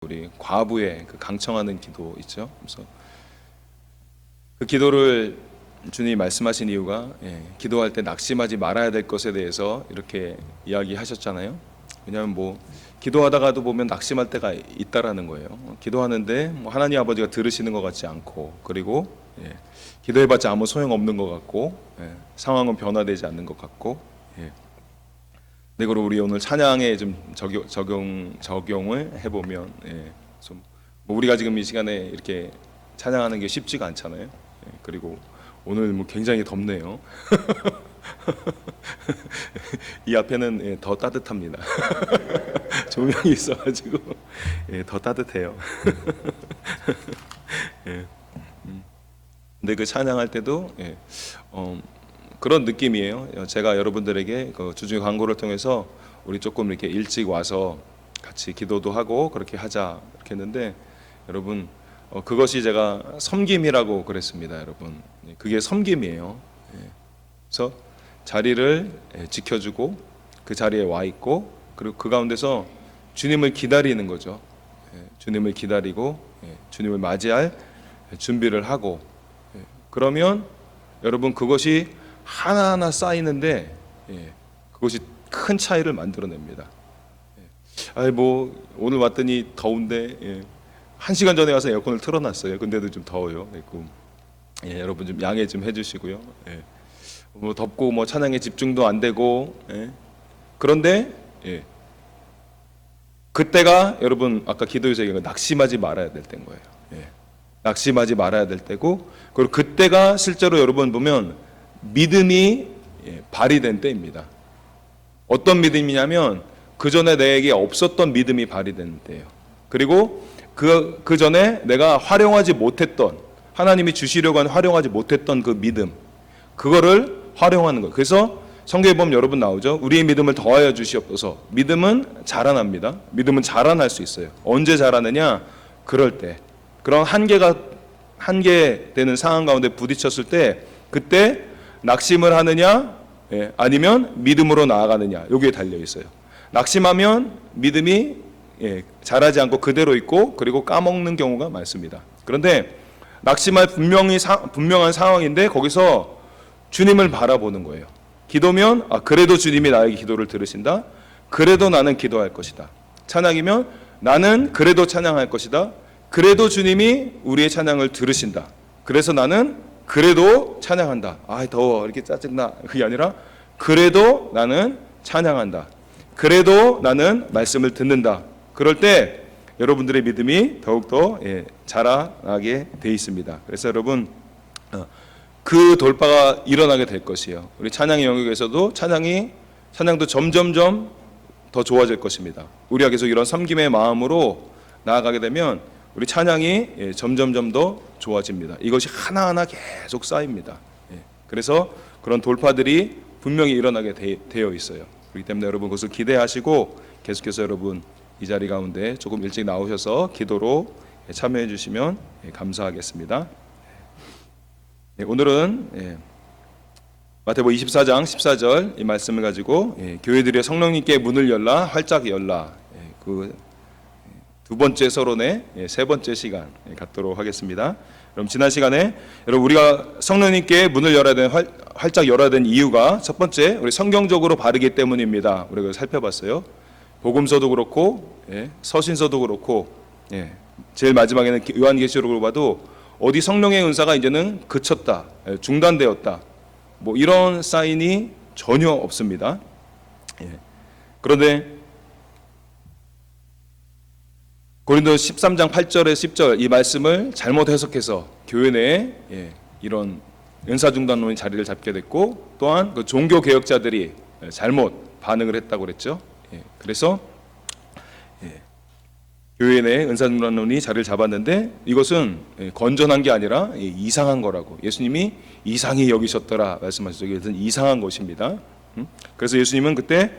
우리 과부의 그 강청하는 기도 있죠. 그래서 그 기도를 주님이 말씀하신 이유가 기도할 때 낙심하지 말아야 될 것에 대해서 이렇게 이야기하셨잖아요. 왜냐하면 뭐 기도하다가도 보면 낙심할 때가 있다라는 거예요. 기도하는데 뭐 하나님 아버지가 들으시는 것 같지 않고, 그리고 기도해봤자 아무 소용 없는 것 같고, 상황은 변화되지 않는 것 같고. 네, 그리고 우리 오늘 찬양에 좀 적용을 해보면, 좀 뭐 우리가 지금 이 시간에 이렇게 찬양하는 게 쉽지가 않잖아요. 그리고 오늘 뭐 굉장히 덥네요. 이 앞에는 더 따뜻합니다. 조명이 있어가지고 더 따뜻해요. 근데 그 찬양할 때도 그런 느낌이에요. 제가 여러분들에게 그 주중의 광고를 통해서 우리 조금 이렇게 일찍 와서 같이 기도도 하고 그렇게 하자 이렇게 했는데, 여러분 그것이 제가 섬김이라고 그랬습니다. 여러분 그게 섬김이에요. 그래서 자리를 지켜주고 그 자리에 와 있고, 그리고 그 가운데서 주님을 기다리는 거죠. 주님을 기다리고 주님을 맞이할 준비를 하고, 그러면 여러분 그것이 하나하나 쌓이는데 그것이 큰 차이를 만들어냅니다. 뭐 오늘 왔더니 더운데 1시간 전에 와서 에어컨을 틀어놨어요. 근데도 좀 더워요. 여러분 좀 양해 좀 해주시고요. 뭐 덥고 뭐 찬양에 집중도 안 되고, 그런데 그때가 여러분 아까 기도에서 얘기한 낙심하지 말아야 될 때인 거예요. 낙심하지 말아야 될 때고, 그리고 그때가 실제로 여러분 보면 믿음이 발휘된 때입니다. 어떤 믿음이냐면 그 전에 내게 없었던 믿음이 발휘된 때예요. 그리고 그 전에 내가 활용하지 못했던, 하나님이 주시려고 하는 활용하지 못했던 그 믿음, 그거를 활용하는 거예요. 그래서 성경에 보면 여러분 나오죠. 우리의 믿음을 더하여 주시옵소서. 믿음은 자라납니다. 믿음은 자라날 수 있어요. 언제 자라느냐? 그럴 때, 그런 한계되는 상황 가운데 부딪혔을 때, 그때 낙심을 하느냐 아니면 믿음으로 나아가느냐, 여기에 달려 있어요. 낙심하면 믿음이 자라지 않고 그대로 있고, 그리고 까먹는 경우가 많습니다. 그런데 낙심할 분명한 상황인데 거기서 주님을 바라보는 거예요. 기도면 그래도 주님이 나에게 기도를 들으신다. 그래도 나는 기도할 것이다. 찬양이면 나는 그래도 찬양할 것이다. 그래도 주님이 우리의 찬양을 들으신다. 그래서 나는 그래도 찬양한다. 더워 이렇게 짜증나, 그게 아니라 그래도 나는 찬양한다. 그래도 나는 말씀을 듣는다. 그럴 때 여러분들의 믿음이 더욱더 자라나게 돼 있습니다. 그래서 여러분 그 돌파가 일어나게 될 것이에요. 우리 찬양의 영역에서도 찬양도 점점점 더 좋아질 것입니다. 우리가 계속 이런 섬김의 마음으로 나아가게 되면 우리 찬양이 점점점 더 좋아집니다. 이것이 하나하나 계속 쌓입니다. 그래서 그런 돌파들이 분명히 일어나게 되어 있어요. 그렇기 때문에 여러분 그것을 기대하시고 계속해서 여러분 이 자리 가운데 조금 일찍 나오셔서 기도로 참여해 주시면 감사하겠습니다. 오늘은 마태복음 24장 14절 이 말씀을 가지고 교회들의 성령님께 문을 열라, 활짝 열라, 그 두 번째 서론의 세 번째 시간 갖도록 하겠습니다. 그럼 지난 시간에 여러분 우리가 성령님께 문을 열어야 되는, 활짝 열어야 되는 이유가 첫 번째, 우리 성경적으로 바르기 때문입니다. 우리가 살펴봤어요. 복음서도 그렇고 서신서도 그렇고, 제일 마지막에는 요한계시록으로 봐도 어디 성령의 은사가 이제는 그쳤다, 중단되었다, 뭐 이런 사인이 전혀 없습니다. 그런데 고린도 13장 8절에 10절 이 말씀을 잘못 해석해서 교회 내에 이런 은사 중단론의 자리를 잡게 됐고, 또한 그 종교 개혁자들이 잘못 반응을 했다고 그랬죠. 그래서 교회 내에 은사 중단론이 자리를 잡았는데 이것은 건전한 게 아니라 이상한 거라고 예수님이 이상히 여기셨더라 말씀하셨죠. 이것은 이상한 것입니다. 그래서 예수님은 그때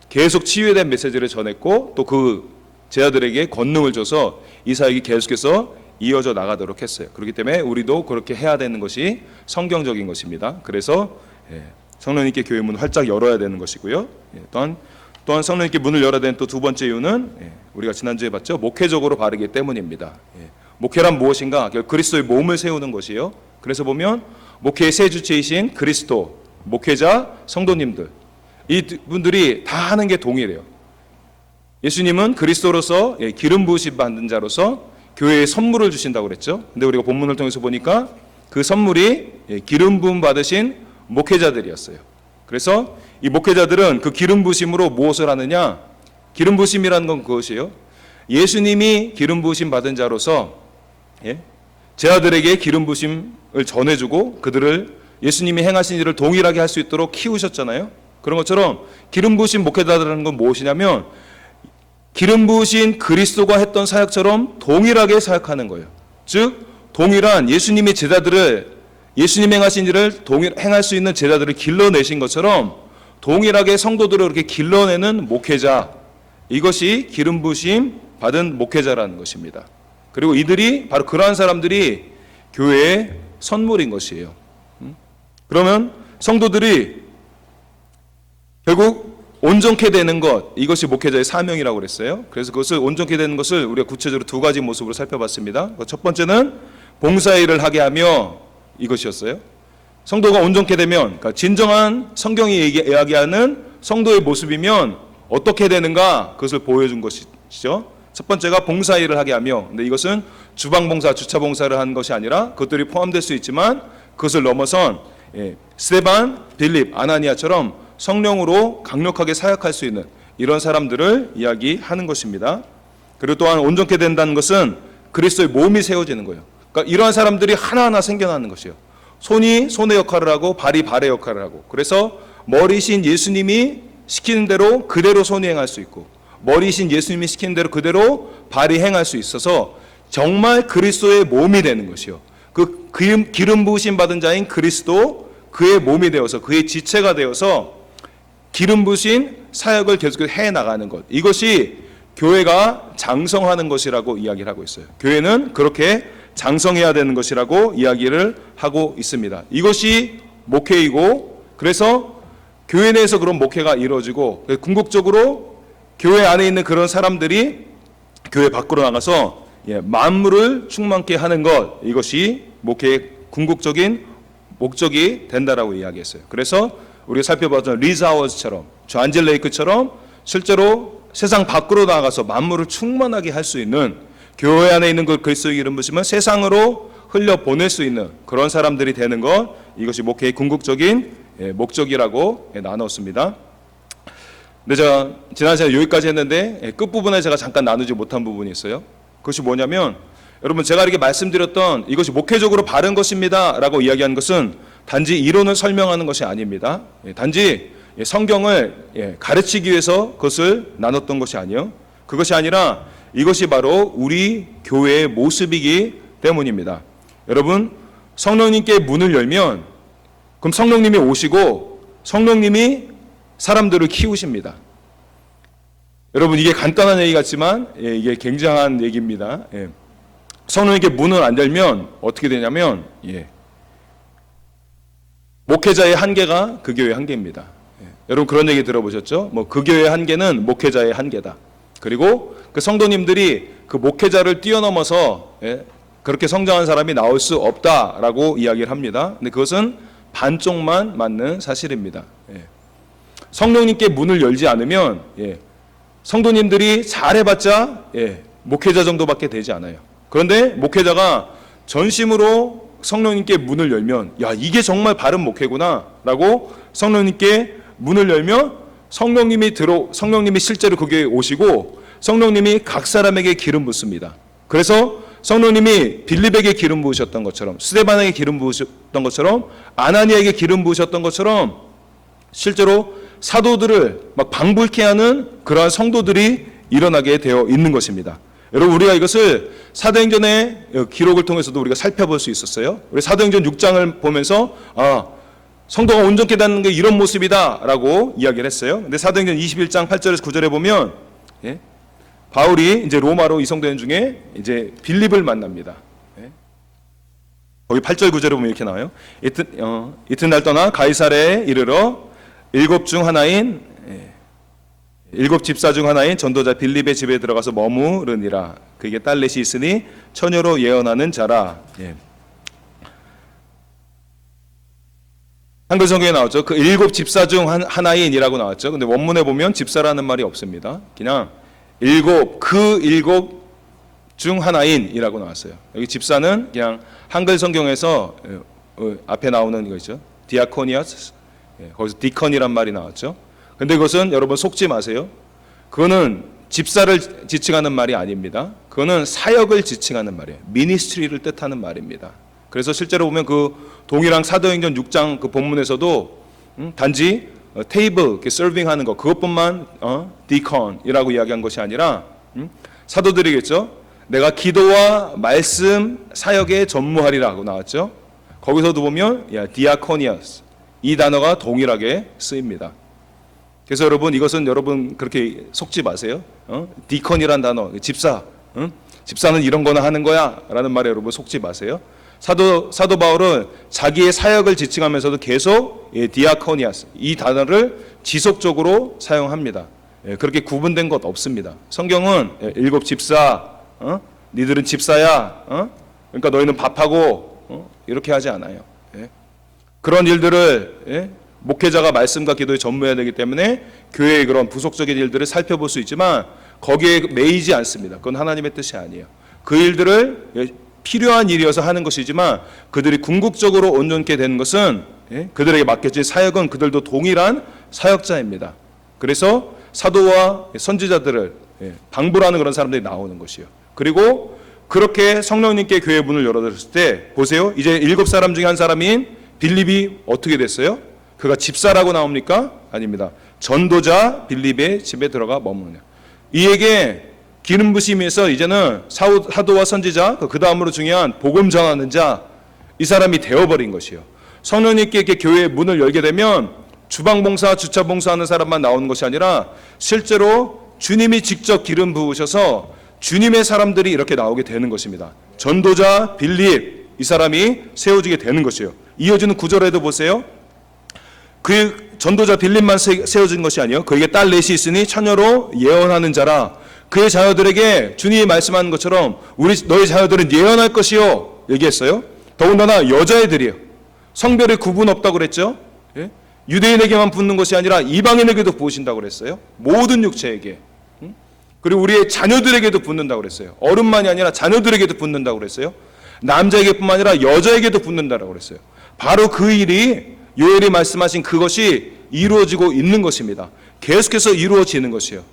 계속 치유에 대한 메시지를 전했고, 또 그 제자들에게 권능을 줘서 이 사역이 계속해서 이어져 나가도록 했어요. 그렇기 때문에 우리도 그렇게 해야 되는 것이 성경적인 것입니다. 그래서 성령님께 교회 문 활짝 열어야 되는 것이고요. 또한 또한 성령님께 문을 열어야 되는 또 두 번째 이유는 우리가 지난주에 봤죠. 목회적으로 바르기 때문입니다. 목회란 무엇인가? 그리스도의 몸을 세우는 것이에요. 그래서 보면 목회의 세 주체이신 그리스도, 목회자, 성도님들 이 분들이 다 하는 게 동일해요. 예수님은 그리스도로서 기름 부으심 받는 자로서 교회에 선물을 주신다고 그랬죠. 근데 우리가 본문을 통해서 보니까 그 선물이 기름 부음 받으신 목회자들이었어요. 그래서 이 목회자들은 그 기름 부으심으로 무엇을 하느냐? 기름 부으심이라는 건 그것이에요. 예수님이 기름 부으심 받은 자로서 제 아들에게 기름 부으심을 전해주고 그들을 예수님이 행하신 일을 동일하게 할 수 있도록 키우셨잖아요. 그런 것처럼 기름 부으신 목회자라는 건 무엇이냐면 기름 부으신 그리스도가 했던 사역처럼 동일하게 사역하는 거예요. 즉 동일한 예수님의 제자들을 예수님 행하신 일을 행할 수 있는 제자들을 길러내신 것처럼 동일하게 성도들을 그렇게 길러내는 목회자, 이것이 기름 부으심 받은 목회자라는 것입니다. 그리고 이들이 바로 그러한 사람들이 교회의 선물인 것이에요. 그러면 성도들이 결국 온전케 되는 것, 이것이 목회자의 사명이라고 그랬어요. 그래서 그것을 온전케 되는 것을 우리가 구체적으로 두 가지 모습으로 살펴봤습니다. 첫 번째는 봉사의 일을 하게 하며, 이것이었어요. 성도가 온전케 되면, 그러니까 진정한 성경이 이야기하는 성도의 모습이면 어떻게 되는가, 그것을 보여준 것이죠. 첫 번째가 봉사의 일을 하게 하며, 근데 이것은 주방봉사, 주차봉사를 하는 것이 아니라 그것들이 포함될 수 있지만 그것을 넘어선 스데반, 빌립, 아나니아처럼 성령으로 강력하게 사역할 수 있는 이런 사람들을 이야기하는 것입니다. 그리고 또한 온전케 된다는 것은 그리스도의 몸이 세워지는 거예요. 그러니까 이러한 사람들이 하나하나 생겨나는 것이에요. 손이 손의 역할을 하고 발이 발의 역할을 하고, 그래서 머리신 예수님이 시키는 대로 그대로 손이 행할 수 있고, 머리신 예수님이 시키는 대로 그대로 발이 행할 수 있어서 정말 그리스도의 몸이 되는 것이요. 그 기름 부으심 받은 자인 그리스도, 그의 몸이 되어서 그의 지체가 되어서 기름 부으신 사역을 계속해서 해나가는 것, 이것이 교회가 장성하는 것이라고 이야기를 하고 있어요. 교회는 그렇게 장성해야 되는 것이라고 이야기를 하고 있습니다. 이것이 목회이고, 그래서 교회 내에서 그런 목회가 이루어지고 궁극적으로 교회 안에 있는 그런 사람들이 교회 밖으로 나가서 만물을 충만케 하는 것, 이것이 목회의 궁극적인 목적이 된다라고 이야기했어요. 그래서 우리가 살펴봤던 리자 하워즈처럼, 존 레이크처럼 실제로 세상 밖으로 나가서 만물을 충만하게 할 수 있는, 교회 안에 있는 그 그리스도의 기름 부으심을 세상으로 흘려 보낼 수 있는 그런 사람들이 되는 것, 이것이 목회의 궁극적인 목적이라고 나눴습니다. 근데 제가 지난 시간에 여기까지 했는데 끝부분에 제가 잠깐 나누지 못한 부분이 있어요. 그것이 뭐냐면, 여러분 제가 이렇게 말씀드렸던 이것이 목회적으로 바른 것입니다 라고 이야기하는 것은 단지 이론을 설명하는 것이 아닙니다. 단지 성경을 가르치기 위해서 그것을 나눴던 것이 아니에요. 그것이 아니라 이것이 바로 우리 교회의 모습이기 때문입니다. 여러분, 성령님께 문을 열면 그럼 성령님이 오시고 성령님이 사람들을 키우십니다. 여러분, 이게 간단한 얘기 같지만 이게 굉장한 얘기입니다. 성령님께 문을 안 열면 어떻게 되냐면 목회자의 한계가 그 교회의 한계입니다. 여러분 그런 얘기 들어보셨죠? 그 교회의 한계는 목회자의 한계다. 그리고 그 성도님들이 그 목회자를 뛰어넘어서 그렇게 성장한 사람이 나올 수 없다라고 이야기를 합니다. 근데 그것은 반쪽만 맞는 사실입니다. 성령님께 문을 열지 않으면 성도님들이 잘해봤자 목회자 정도밖에 되지 않아요. 그런데 목회자가 전심으로 성령님께 문을 열면, 야, 이게 정말 바른 목회구나 라고 성령님께 문을 열면 성령님이 실제로 그 교회에 오시고 성령님이 각 사람에게 기름 붓습니다. 그래서 성령님이 빌립에게 기름 부으셨던 것처럼, 스데반에게 기름 부으셨던 것처럼, 아나니아에게 기름 부으셨던 것처럼 실제로 사도들을 막 방불케 하는 그러한 성도들이 일어나게 되어 있는 것입니다. 여러분, 우리가 이것을 사도행전의 기록을 통해서도 우리가 살펴볼 수 있었어요. 우리 사도행전 6장을 보면서 성도가 온전케 되는 게 이런 모습이다 라고 이야기를 했어요. 근데 사도행전 21장 8절에서 9절에 보면 바울이 이제 로마로 이송되는 중에 이제 빌립을 만납니다. 거기 8절 9절에 보면 이렇게 나와요. 이튿날 떠나 가이사랴에 이르러 7 중 하나인 일곱 집사 중 하나인 전도자 빌립의 집에 들어가서 머무르니라. 그에게 딸넷이 있으니 처녀로 예언하는 자라. 예. 한글 성경에 나왔죠. 그 일곱 집사 중 하나인이라고 나왔죠. 근데 원문에 보면 집사라는 말이 없습니다. 그냥 일곱 중 하나인이라고 나왔어요. 여기 집사는 그냥 한글 성경에서 앞에 나오는 이거죠. 디아코니아스, 거기서 디컨이란 말이 나왔죠. 근데 그것은 여러분 속지 마세요. 그거는 집사를 지칭하는 말이 아닙니다. 그거는 사역을 지칭하는 말이에요. 미니스트리를 뜻하는 말입니다. 그래서 실제로 보면 그 동일한 사도행전 6장 그 본문에서도 단지 테이블 이렇게 서빙하는 거 그것뿐만 디컨이라고 이야기한 것이 아니라 사도들이겠죠. 내가 기도와 말씀 사역에 전무하리라고 나왔죠. 거기서도 보면 디아코니아스 이 단어가 동일하게 쓰입니다. 그래서 여러분 이것은 여러분 그렇게 속지 마세요. 디컨이란 단어 집사 집사는 이런 거나 하는 거야 라는 말에 여러분 속지 마세요. 사도 바울은 자기의 사역을 지칭하면서도 계속 디아코니아스 이 단어를 지속적으로 사용합니다. 그렇게 구분된 것 없습니다. 성경은 일곱 집사 니들은 집사야 그러니까 너희는 밥하고 이렇게 하지 않아요. 그런 일들을 목회자가 말씀과 기도에 전무해야 되기 때문에 교회의 그런 부속적인 일들을 살펴볼 수 있지만 거기에 매이지 않습니다. 그건 하나님의 뜻이 아니에요. 그 일들을 필요한 일이어서 하는 것이지만 그들이 궁극적으로 온전케 되는 것은 그들에게 맡겨진 사역은 그들도 동일한 사역자입니다. 그래서 사도와 선지자들을 방불하는 그런 사람들이 나오는 것이요. 그리고 그렇게 성령님께 교회 문을 열어드렸을 때 보세요. 이제 7사람 중에 한 사람인 빌립이 어떻게 됐어요? 그가 집사라고 나옵니까? 아닙니다. 전도자 빌립의 집에 들어가 머무르냐. 이에게 기름 부심에서 이제는 사도와 선지자 그 다음으로 중요한 복음 전하는 자 이 사람이 되어버린 것이요. 성령님께 이렇게 교회의 문을 열게 되면 주방봉사 주차봉사하는 사람만 나오는 것이 아니라 실제로 주님이 직접 기름 부으셔서 주님의 사람들이 이렇게 나오게 되는 것입니다. 전도자 빌립 이 사람이 세워지게 되는 것이요. 이어지는 구절에도 보세요. 그 전도자 빌립만 세워진 것이 아니요. 그에게 딸 넷이 있으니 처녀로 예언하는 자라. 그의 자녀들에게 주님이 말씀하는 것처럼 너희 자녀들은 예언할 것이요 얘기했어요. 더군다나 여자애들이에요. 성별의 구분 없다고 그랬죠. 유대인에게만 붙는 것이 아니라 이방인에게도 부으신다고 그랬어요. 모든 육체에게. 그리고 우리의 자녀들에게도 붙는다고 그랬어요. 어른만이 아니라 자녀들에게도 붙는다고 그랬어요. 남자에게뿐만 아니라 여자에게도 붙는다고 그랬어요. 바로 그 일이 요엘이 말씀하신 그것이 이루어지고 있는 것입니다. 계속해서 이루어지는 것이에요.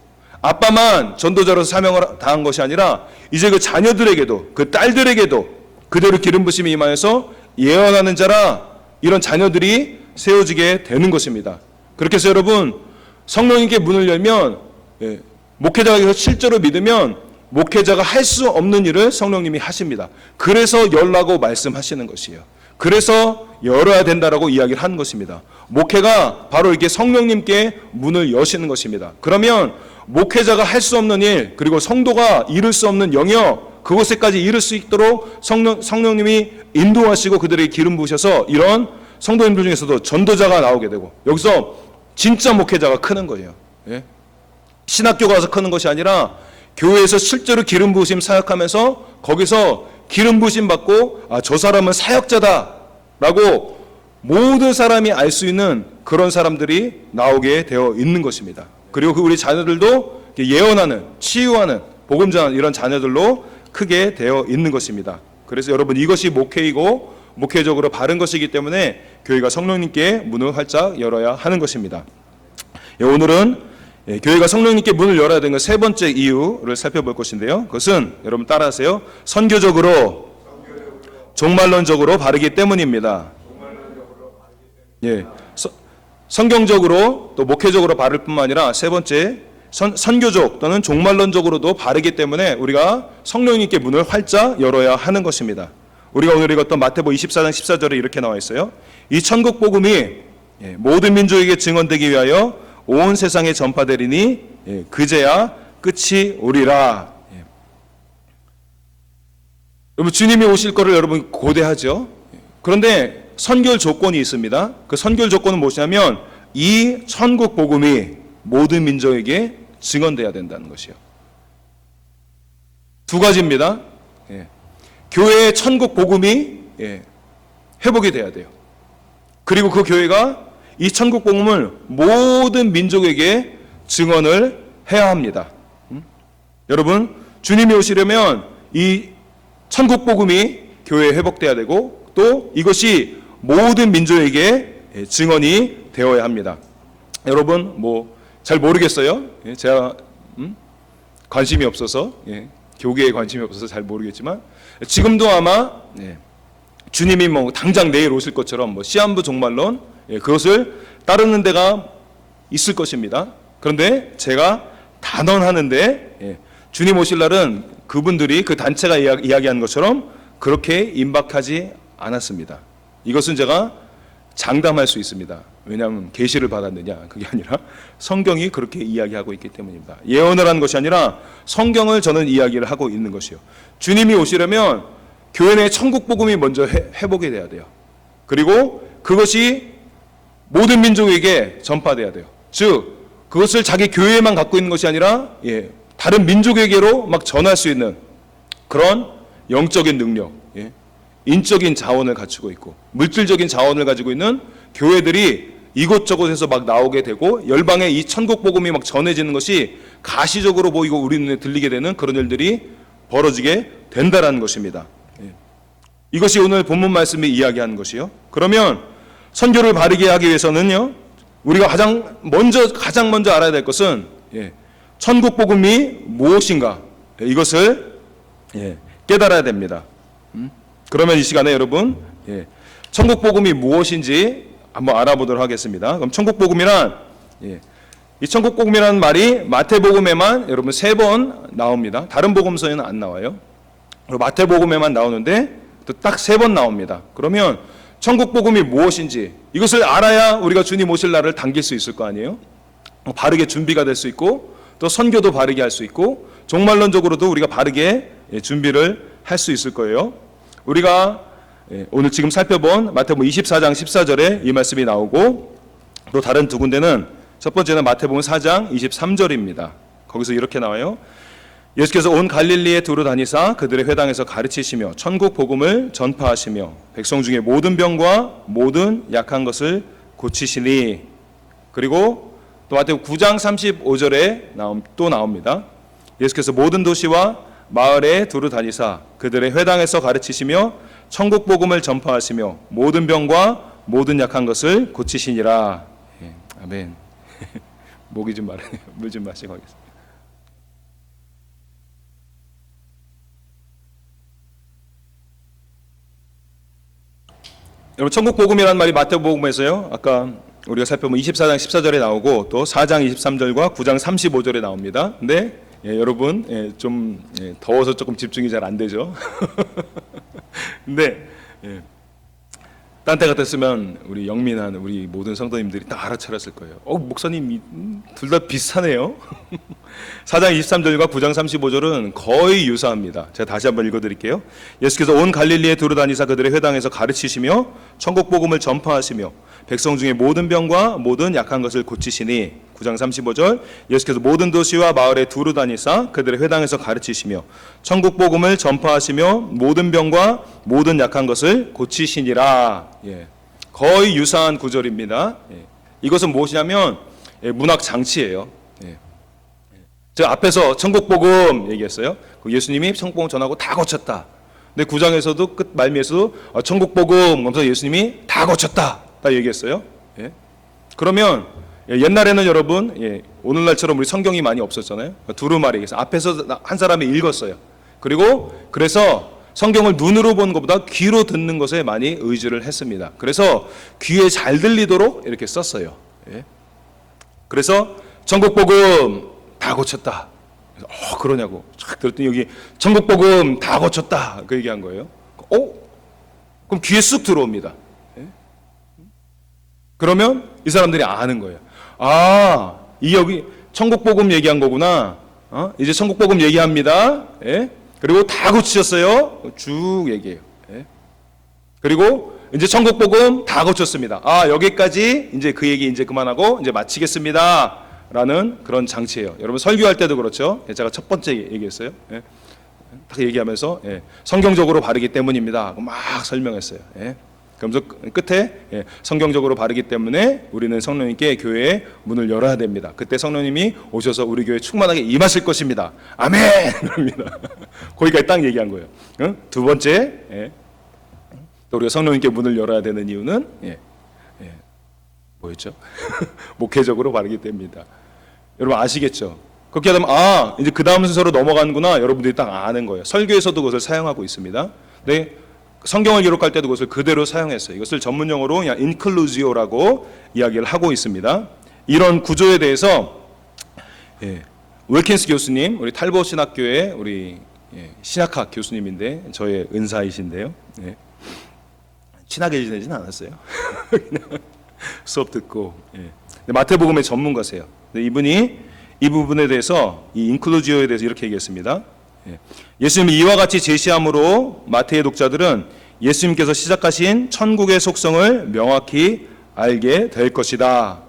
아빠만 전도자로서 사명을 다한 것이 아니라 이제 그 자녀들에게도 그 딸들에게도 그대로 기름 부심이 임하여서 예언하는 자라 이런 자녀들이 세워지게 되는 것입니다. 그렇게 해서 여러분 성령님께 문을 열면 목회자가 실제로 믿으면 목회자가 할 수 없는 일을 성령님이 하십니다. 그래서 열라고 말씀하시는 것이에요. 그래서 열어야 된다라고 이야기를 하는 것입니다. 목회가 바로 이렇게 성령님께 문을 여시는 것입니다. 그러면 목회자가 할 수 없는 일 그리고 성도가 이룰 수 없는 영역 그곳에까지 이룰 수 있도록 성령님이 인도하시고 그들에게 기름 부으셔서 이런 성도님들 중에서도 전도자가 나오게 되고 여기서 진짜 목회자가 크는 거예요. 신학교 가서 크는 것이 아니라 교회에서 실제로 기름 부으심 사역하면서 거기서 기름 부으심 받고 저 사람은 사역자다라고 모든 사람이 알 수 있는 그런 사람들이 나오게 되어 있는 것입니다. 그리고 우리 자녀들도 예언하는 치유하는 복음 전하는 이런 자녀들로 크게 되어 있는 것입니다. 그래서 여러분 이것이 목회이고 목회적으로 바른 것이기 때문에 교회가 성령님께 문을 활짝 열어야 하는 것입니다. 오늘은 교회가 성령님께 문을 열어야 되는 세 번째 이유를 살펴볼 것인데요. 그것은 여러분 따라하세요. 선교적으로 종말론적으로 바르기 때문입니다. 성경적으로 또 목회적으로 바를 뿐만 아니라 세 번째 선교적 또는 종말론적으로도 바르기 때문에 우리가 성령님께 문을 활짝 열어야 하는 것입니다. 우리가 오늘 읽었던 마태복음 24장 14절에 이렇게 나와 있어요. 이 천국 복음이 모든 민족에게 증언되기 위하여 온 세상에 전파되리니 그제야 끝이 오리라. 여러분 주님이 오실 거를 여러분 고대하죠. 그런데 선결 조건이 있습니다. 그 선결 조건은 무엇이냐면 이 천국 복음이 모든 민족에게 증언돼야 된다는 것이요. 두 가지입니다. 예. 교회의 천국 복음이 회복이 돼야 돼요. 그리고 그 교회가 이 천국 복음을 모든 민족에게 증언을 해야 합니다. 여러분, 주님이 오시려면 이 천국 복음이 교회에 회복돼야 되고 또 이것이 모든 민족에게 증언이 되어야 합니다. 여러분, 잘 모르겠어요. 제가 관심이 없어서, 교계에 관심이 없어서 잘 모르겠지만 지금도 아마 주님이 당장 내일 오실 것처럼 시한부 종말론 그것을 따르는 데가 있을 것입니다. 그런데 제가 단언하는데 주님 오실 날은 그분들이 그 단체가 이야기한 것처럼 그렇게 임박하지 않았습니다. 이것은 제가 장담할 수 있습니다. 왜냐하면 계시를 받았느냐, 그게 아니라 성경이 그렇게 이야기하고 있기 때문입니다. 예언을 한 것이 아니라 성경을 저는 이야기를 하고 있는 것이요. 주님이 오시려면 교회 내 천국 복음이 먼저 회복이 돼야 돼요. 그리고 그것이 모든 민족에게 전파돼야 돼요. 즉 그것을 자기 교회에만 갖고 있는 것이 아니라 다른 민족에게로 막 전할 수 있는 그런 영적인 능력, 인적인 자원을 갖추고 있고 물질적인 자원을 가지고 있는 교회들이 이곳저곳에서 막 나오게 되고 열방에 이 천국 복음이 막 전해지는 것이 가시적으로 보이고 우리 눈에 들리게 되는 그런 일들이 벌어지게 된다라는 것입니다. 이것이 오늘 본문 말씀이 이야기하는 것이요. 그러면 선교를 바르게 하기 위해서는요, 우리가 가장 먼저 알아야 될 것은 천국 복음이 무엇인가, 이것을 깨달아야 됩니다. 그러면 이 시간에 여러분 천국 복음이 무엇인지 한번 알아보도록 하겠습니다. 그럼 천국 복음이란 이 천국 복음이라는 말이 마태복음에만 여러분 3번 나옵니다. 다른 복음서에는 안 나와요. 마태복음에만 나오는데 또 딱 3번 나옵니다. 그러면 천국 복음이 무엇인지 이것을 알아야 우리가 주님 오실 날을 당길 수 있을 거 아니에요. 바르게 준비가 될 수 있고 또 선교도 바르게 할 수 있고 종말론적으로도 우리가 바르게 준비를 할 수 있을 거예요. 우리가 오늘 지금 살펴본 마태복음 24장 14절에 이 말씀이 나오고 또 다른 두 군데는 첫 번째는 마태복음 4장 23절입니다. 거기서 이렇게 나와요. 예수께서 온 갈릴리에 두루 다니사 그들의 회당에서 가르치시며 천국 복음을 전파하시며 백성 중에 모든 병과 모든 약한 것을 고치시니. 그리고 또 마태복음 9장 35절에 또 나옵니다. 예수께서 모든 도시와 마을에 두루 다니사 그들의 회당에서 가르치시며 천국 복음을 전파하시며 모든 병과 모든 약한 것을 고치시니라. 아멘. 목이 좀 마르네요. 물 좀 마시고 하겠습니다. 여러분, 천국 복음이라는 말이 마태복음에서요, 아까 우리가 살펴본 24장 14절에 나오고 또 4장 23절과 9장 35절에 나옵니다. 근데 여러분 좀 더워서 조금 집중이 잘 안 되죠. 근데 딴 때 같았으면 우리 영민한 우리 모든 성도님들이 다 알아차렸을 거예요. 목사님 둘 다 비슷하네요. 4장 23절과 9장 35절은 거의 유사합니다. 제가 다시 한번 읽어드릴게요. 예수께서 온 갈릴리에 두루 다니사 그들의 회당에서 가르치시며 천국 복음을 전파하시며 백성 중에 모든 병과 모든 약한 것을 고치시니. 9장 35절 예수께서 모든 도시와 마을에 두루 다니사 그들의 회당에서 가르치시며 천국 복음을 전파하시며 모든 병과 모든 약한 것을 고치시니라. 거의 유사한 구절입니다. 이것은 무엇이냐면 문학 장치예요. 제가 앞에서 천국 복음 얘기했어요. 예수님이 천국 복음 전하고 다 고쳤다. 근데 9장에서도 끝 말미에서도 천국 복음 하면서 예수님이 다 고쳤다 다 얘기했어요. 그러면 옛날에는 여러분 오늘날처럼 우리 성경이 많이 없었잖아요. 두루마리 얘기해서 앞에서 한 사람이 읽었어요. 그리고 그래서 성경을 눈으로 보는 것보다 귀로 듣는 것에 많이 의지를 했습니다. 그래서 귀에 잘 들리도록 이렇게 썼어요. 그래서 천국 복음 다 고쳤다. 그래서 그러냐고 쫙 들었더니 여기 천국 복음 다 고쳤다 그 얘기한 거예요. 그럼 귀에 쑥 들어옵니다. 그러면 이 사람들이 아는 거예요. 이 여기 천국 복음 얘기한 거구나. 이제 천국 복음 얘기합니다. 그리고 다 고치셨어요. 쭉 얘기해요. 그리고 이제 천국 복음 다 고쳤습니다. 여기까지 이제 그 얘기 이제 그만하고 이제 마치겠습니다. 라는 그런 장치예요. 여러분 설교할 때도 그렇죠. 제가 첫 번째 얘기했어요. 딱 얘기하면서 성경적으로 바르기 때문입니다 하고 막 설명했어요. 그러면서 끝에 성경적으로 바르기 때문에 우리는 성령님께 교회의 문을 열어야 됩니다. 그때 성령님이 오셔서 우리 교회에 충만하게 임하실 것입니다. 아멘! 그럽니다. 거기까지 딱 얘기한 거예요. 두 번째, 또 우리가 성령님께 문을 열어야 되는 이유는 뭐였죠? 목회적으로 바르기 때문입니다. 여러분 아시겠죠? 그렇게 하면 이제 그 다음 순서로 넘어가는구나. 여러분들이 딱 아는 거예요. 설교에서도 그것을 사용하고 있습니다. 네, 성경을 기록할 때도 그것을 그대로 사용했어요. 이것을 전문용어로 그냥 인클루지오라고 이야기를 하고 있습니다. 이런 구조에 대해서 윌킨스 교수님, 우리 탈보 신학교의 우리 신학학 교수님인데 저의 은사이신데요. 친하게 지내지는 않았어요. 그냥 수업 듣고. 마태복음의 전문가세요. 이분이 이 부분에 대해서 이 인클루지오에 대해서 이렇게 얘기했습니다. 예수님이 이와 같이 제시함으로 마태의 독자들은 예수님께서 시작하신 천국의 속성을 명확히 알게 될 것이다.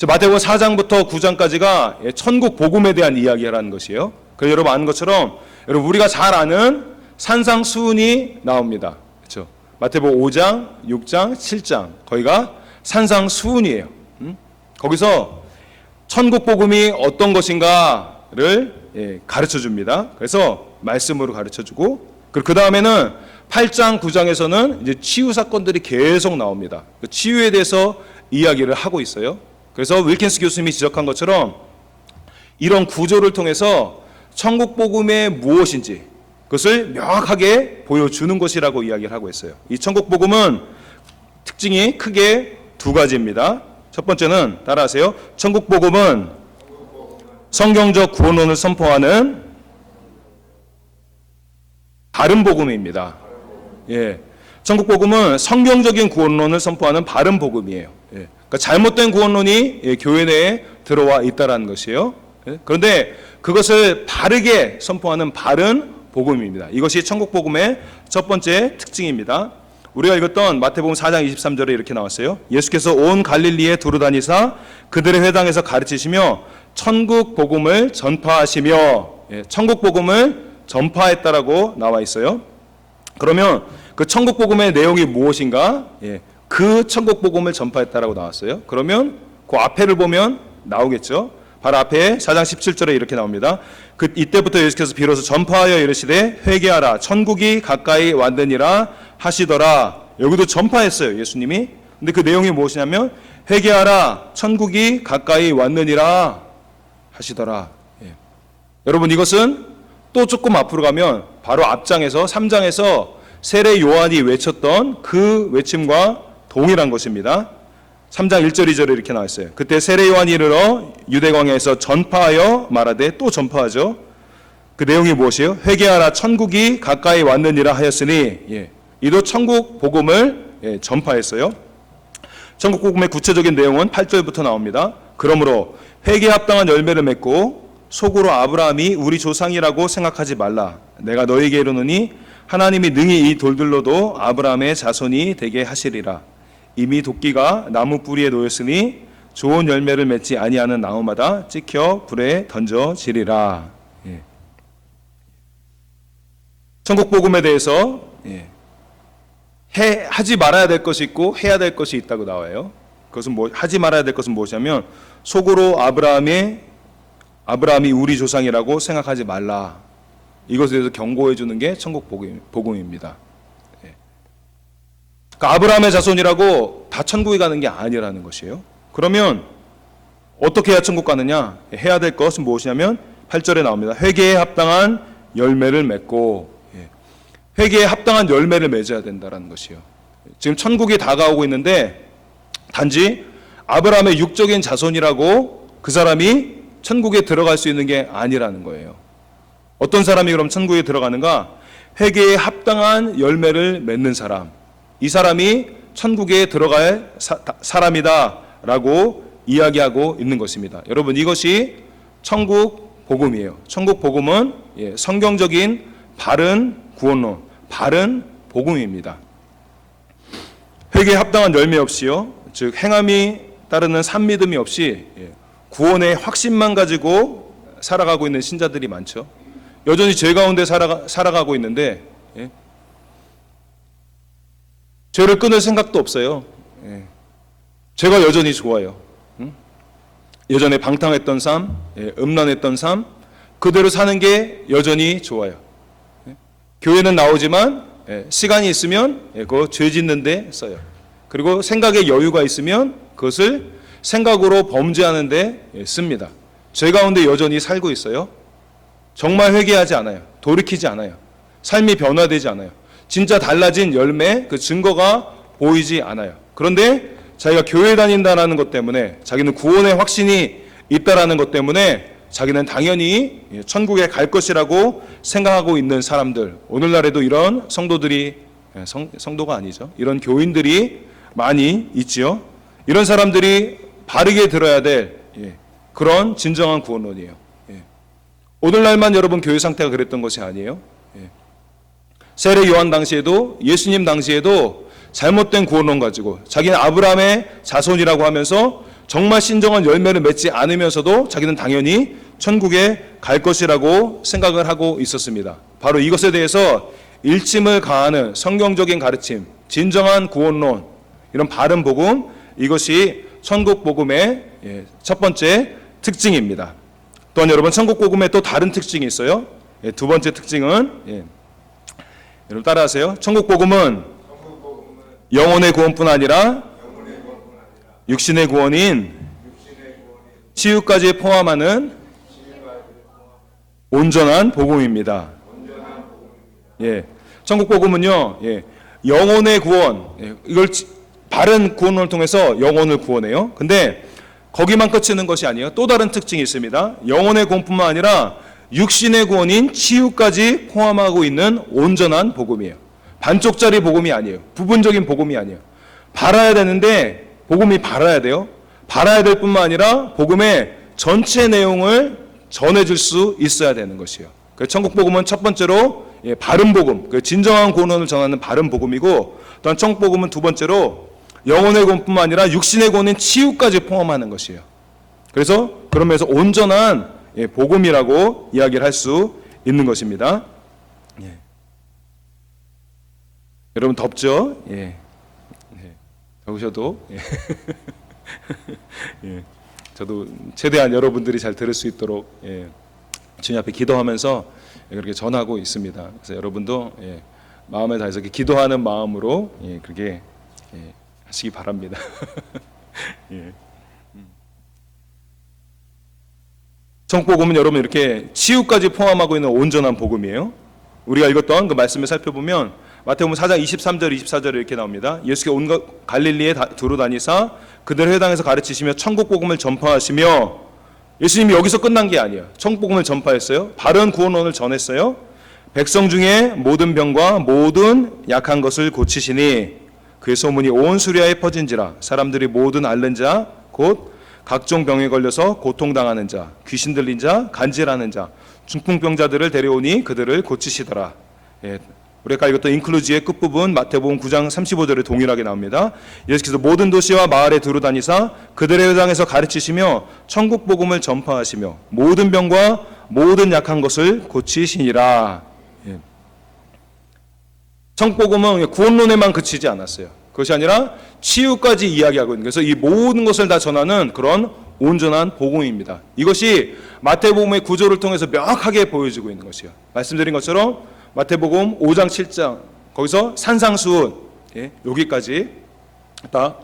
마태복음 4장부터 9장까지가 천국 복음에 대한 이야기라는 것이에요. 그래서 여러분 아는 것처럼 여러분 우리가 잘 아는 산상수훈이 나옵니다. 그렇죠? 마태복음 5장, 6장, 7장 거기가 산상수훈이에요. 거기서 천국 복음이 어떤 것인가를 가르쳐 줍니다. 그래서 말씀으로 가르쳐 주고 그 다음에는 8장, 9장에서는 이제 치유 사건들이 계속 나옵니다. 그 치유에 대해서 이야기를 하고 있어요. 그래서 윌킨스 교수님이 지적한 것처럼 이런 구조를 통해서 천국 복음이 무엇인지 그것을 명확하게 보여주는 것이라고 이야기를 하고 있어요. 이 천국 복음은 특징이 크게 두 가지입니다. 첫 번째는 따라하세요. 천국 복음은 성경적 구원론을 선포하는 바른 복음입니다. 천국 복음은 성경적인 구원론을 선포하는 바른 복음이에요. 그러니까 잘못된 구원론이 교회 내에 들어와 있다라는 것이에요. 그런데 그것을 바르게 선포하는 바른 복음입니다. 이것이 천국 복음의 첫 번째 특징입니다. 우리가 읽었던 마태복음 4장 23절에 이렇게 나왔어요. 예수께서 온 갈릴리에 두루다니사 그들의 회당에서 가르치시며 천국 복음을 전파하시며 천국 복음을 전파했다라고 나와 있어요. 그러면 그 천국 복음의 내용이 무엇인가? 그 천국 복음을 전파했다라고 나왔어요. 그러면 그 앞에를 보면 나오겠죠. 바로 앞에 4장 17절에 이렇게 나옵니다. 이때부터 예수께서 비로소 전파하여 이르시되 회개하라 천국이 가까이 왔느니라 하시더라. 여기도 전파했어요, 예수님이. 근데 그 내용이 무엇이냐면 회개하라 천국이 가까이 왔느니라 하시더라. 여러분 이것은 또 조금 앞으로 가면 바로 앞장에서 3장에서 세례 요한이 외쳤던 그 외침과 동일한 것입니다. 3장 1절 2절에 이렇게 나와 있어요. 그때 세례 요한이 이르러 유대 광야에서 전파하여 말하되 또 전파하죠. 그 내용이 무엇이에요? 회개하라 천국이 가까이 왔느니라 하였으니 이도 천국 복음을 전파했어요. 천국 복음의 구체적인 내용은 8절부터 나옵니다. 그러므로 회개에 합당한 열매를 맺고 속으로 아브라함이 우리 조상이라고 생각하지 말라. 내가 너희에게 이르노니 하나님이 능히 이 돌들로도 아브라함의 자손이 되게 하시리라. 이미 도끼가 나무 뿌리에 놓였으니 좋은 열매를 맺지 아니하는 나무마다 찍혀 불에 던져지리라. 천국 복음에 대해서 하지 말아야 될 것이 있고 해야 될 것이 있다고 나와요. 그것은 하지 말아야 될 것은 무엇이냐면 속으로 아브라함이 우리 조상이라고 생각하지 말라. 이것에 대해서 경고해 주는 게 천국 복음입니다. 그러니까 아브라함의 자손이라고 다 천국에 가는 게 아니라는 것이에요. 그러면 어떻게 해야 천국 가느냐? 해야 될 것은 무엇이냐면 8절에 나옵니다. 회개에 합당한 열매를 맺고 회개에 합당한 열매를 맺어야 된다는 것이에요. 지금 천국이 다가오고 있는데 단지 아브라함의 육적인 자손이라고 그 사람이 천국에 들어갈 수 있는 게 아니라는 거예요. 어떤 사람이 그럼 천국에 들어가는가? 회개에 합당한 열매를 맺는 사람. 이 사람이 천국에 들어갈 사람이다라고 이야기하고 있는 것입니다. 여러분 이것이 천국 복음이에요. 천국 복음은 성경적인 바른 구원론, 바른 복음입니다. 회개에 합당한 열매 없이요, 즉 행함이 따르는 산 믿음이 없이 구원의 확신만 가지고 살아가고 있는 신자들이 많죠. 여전히 죄 가운데 살아가고 있는데 죄를 끊을 생각도 없어요. 죄가 여전히 좋아요. 예전에 방탕했던 삶, 음란했던 삶, 그대로 사는 게 여전히 좋아요. 교회는 나오지만 시간이 있으면 그거 죄 짓는 데 써요. 그리고 생각에 여유가 있으면 그것을 생각으로 범죄하는 데 씁니다. 죄 가운데 여전히 살고 있어요. 정말 회개하지 않아요. 돌이키지 않아요. 삶이 변화되지 않아요. 진짜 달라진 열매, 그 증거가 보이지 않아요. 그런데 자기가 교회 다닌다는 것 때문에, 자기는 구원의 확신이 있다라는 것 때문에 자기는 당연히 천국에 갈 것이라고 생각하고 있는 사람들, 오늘날에도 이런 성도들이, 성도가 아니죠, 이런 교인들이 많이 있지요. 이런 사람들이 바르게 들어야 될 그런 진정한 구원론이에요. 오늘날만 여러분 교회 상태가 그랬던 것이 아니에요. 세례 요한 당시에도, 예수님 당시에도 잘못된 구원론 가지고 자기는 아브라함의 자손이라고 하면서 정말 신정한 열매를 맺지 않으면서도 자기는 당연히 천국에 갈 것이라고 생각을 하고 있었습니다. 바로 이것에 대해서 일침을 가하는 성경적인 가르침, 진정한 구원론, 이런 바른 복음, 이것이 천국 복음의 첫 번째 특징입니다. 또한 여러분, 천국 복음에 또 다른 특징이 있어요. 두 번째 특징은, 여러분 따라하세요. 천국 복음은 영혼의 구원뿐 아니라 육신의 구원인 치유까지 포함하는 온전한 복음입니다. 천국 복음은요, 영혼의 구원, 이걸 바른 구원을 통해서 영혼을 구원해요. 근데 거기만 그치는 것이 아니에요. 또 다른 특징이 있습니다. 영혼의 구원뿐만 아니라 육신의 구원인 치유까지 포함하고 있는 온전한 복음이에요. 반쪽짜리 복음이 아니에요. 부분적인 복음이 아니에요. 바라야 되는데 복음이 바라야 돼요. 바라야 될 뿐만 아니라 복음의 전체 내용을 전해줄 수 있어야 되는 것이에요. 그래서 천국 복음은 첫 번째로 바른 복음, 진정한 구원을 전하는 바른 복음이고, 또한 천국 복음은 두 번째로 영혼의 구원뿐만 아니라 육신의 구원인 치유까지 포함하는 것이에요. 그래서 그런 면에서 온전한 복음이라고 이야기를 할 수 있는 것입니다. 여러분 덥죠? 더우셔도 저도 최대한 여러분들이 잘 들을 수 있도록 주님 앞에 기도하면서 그렇게 전하고 있습니다. 그래서 여러분도 마음에 다해서 기도하는 마음으로 그렇게 하시기 바랍니다. 천국복음은 여러분 이렇게 치유까지 포함하고 있는 온전한 복음이에요. 우리가 읽었던 그 말씀을 살펴보면 마태복음 4장 23절 24절에 이렇게 나옵니다. 예수께서 온 갈릴리에 두루 다니사 그들 회당에서 가르치시며 천국복음을 전파하시며, 예수님이 여기서 끝난 게 아니에요. 천국복음을 전파했어요. 바른 구원론을 전했어요. 백성 중에 모든 병과 모든 약한 것을 고치시니 그의 소문이 온 수리아에 퍼진지라. 사람들이 모든 앓는 자 곧 각종 병에 걸려서 고통당하는 자, 귀신 들린 자, 간질하는 자, 중풍병자들을 데려오니 그들을 고치시더라. 우리가 읽었던 인클루지의 끝부분 마태복음 9장 35절에 동일하게 나옵니다. 예수께서 모든 도시와 마을에 두루다니사 그들의 회당에서 가르치시며 천국 복음을 전파하시며 모든 병과 모든 약한 것을 고치시니라. 천국 복음은 구원론에만 그치지 않았어요. 그것이 아니라 치유까지 이야기하고 있는, 그래서 이 모든 것을 다 전하는 그런 온전한 복음입니다. 이것이 마태복음의 구조를 통해서 명확하게 보여지고 있는 것이에요. 말씀드린 것처럼 마태복음 5장 7장 거기서 산상수훈 여기까지 딱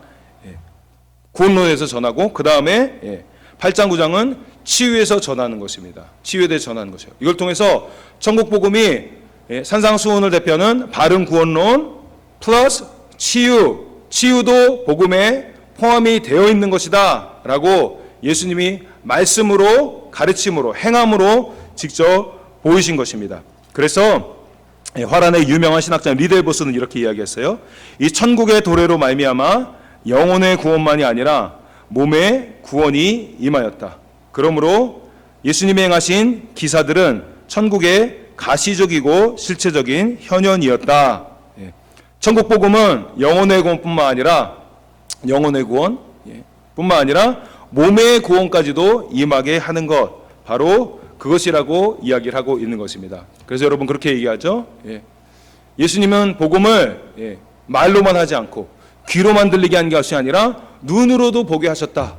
구원론에서 전하고, 그 다음에 8장 9장은 치유에서 전하는 것입니다. 치유에 대해 전하는 것이에요. 이걸 통해서 천국 복음이 산상수훈을 대표하는 바른 구원론 플러스 치유도 복음에 포함이 되어 있는 것이다 라고 예수님이 말씀으로, 가르침으로, 행함으로 직접 보이신 것입니다. 그래서 화란의 유명한 신학자 리델보스는 이렇게 이야기했어요. 이 천국의 도래로 말미암아 영혼의 구원만이 아니라 몸의 구원이 임하였다. 그러므로 예수님이 행하신 기사들은 천국의 가시적이고 실체적인 현현이었다. 천국 복음은 영혼의 구원뿐만 아니라 몸의 구원까지도 임하게 하는 것, 바로 그것이라고 이야기를 하고 있는 것입니다. 그래서 여러분 그렇게 얘기하죠. 예수님은 복음을 말로만 하지 않고 귀로만 들리게 한 것이 아니라 눈으로도 보게 하셨다.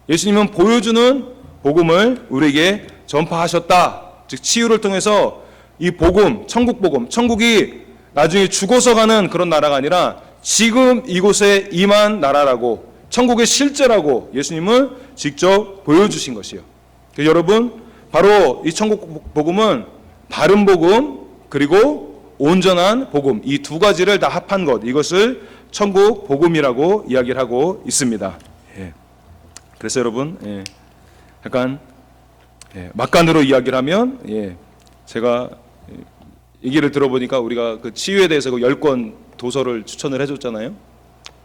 예수님은 보여주는 복음을 우리에게 전파하셨다. 즉 치유를 통해서 이 복음, 천국 복음, 천국이 나중에 죽어서 가는 그런 나라가 아니라 지금 이곳에 임한 나라라고, 천국의 실제라고 예수님은 직접 보여주신 것이요. 여러분 바로 이 천국 복음은 바른 복음 그리고 온전한 복음, 이 두 가지를 다 합한 것, 이것을 천국 복음이라고 이야기를 하고 있습니다. 그래서 여러분 약간 막간으로 이야기를 하면 제가 얘기를 들어보니까 우리가 그 치유에 대해서 그 10권 도서를 추천을 해줬잖아요.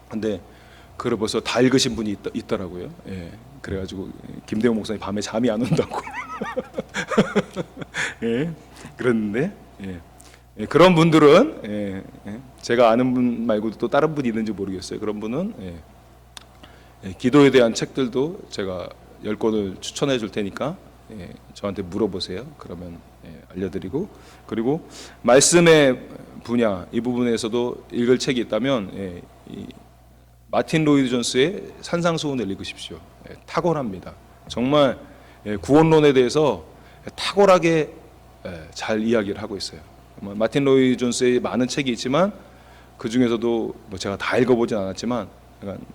근데 그걸 벌써 다 읽으신 분이 있더라고요. 그래가지고 김대웅 목사님 밤에 잠이 안 온다고 그랬는데 그런 분들은 제가 아는 분 말고도 또 다른 분이 있는지 모르겠어요. 그런 분은 기도에 대한 책들도 제가 10권을 추천해 줄 테니까 저한테 물어보세요. 그러면 알려드리고, 그리고 말씀의 분야 이 부분에서도 읽을 책이 있다면 이 마틴 로이드 존스의 산상수훈을 읽으십시오. 탁월합니다. 정말 구원론에 대해서 탁월하게 잘 이야기를 하고 있어요. 마틴 로이드 존스의 많은 책이 있지만 그 중에서도 뭐 제가 다 읽어보진 않았지만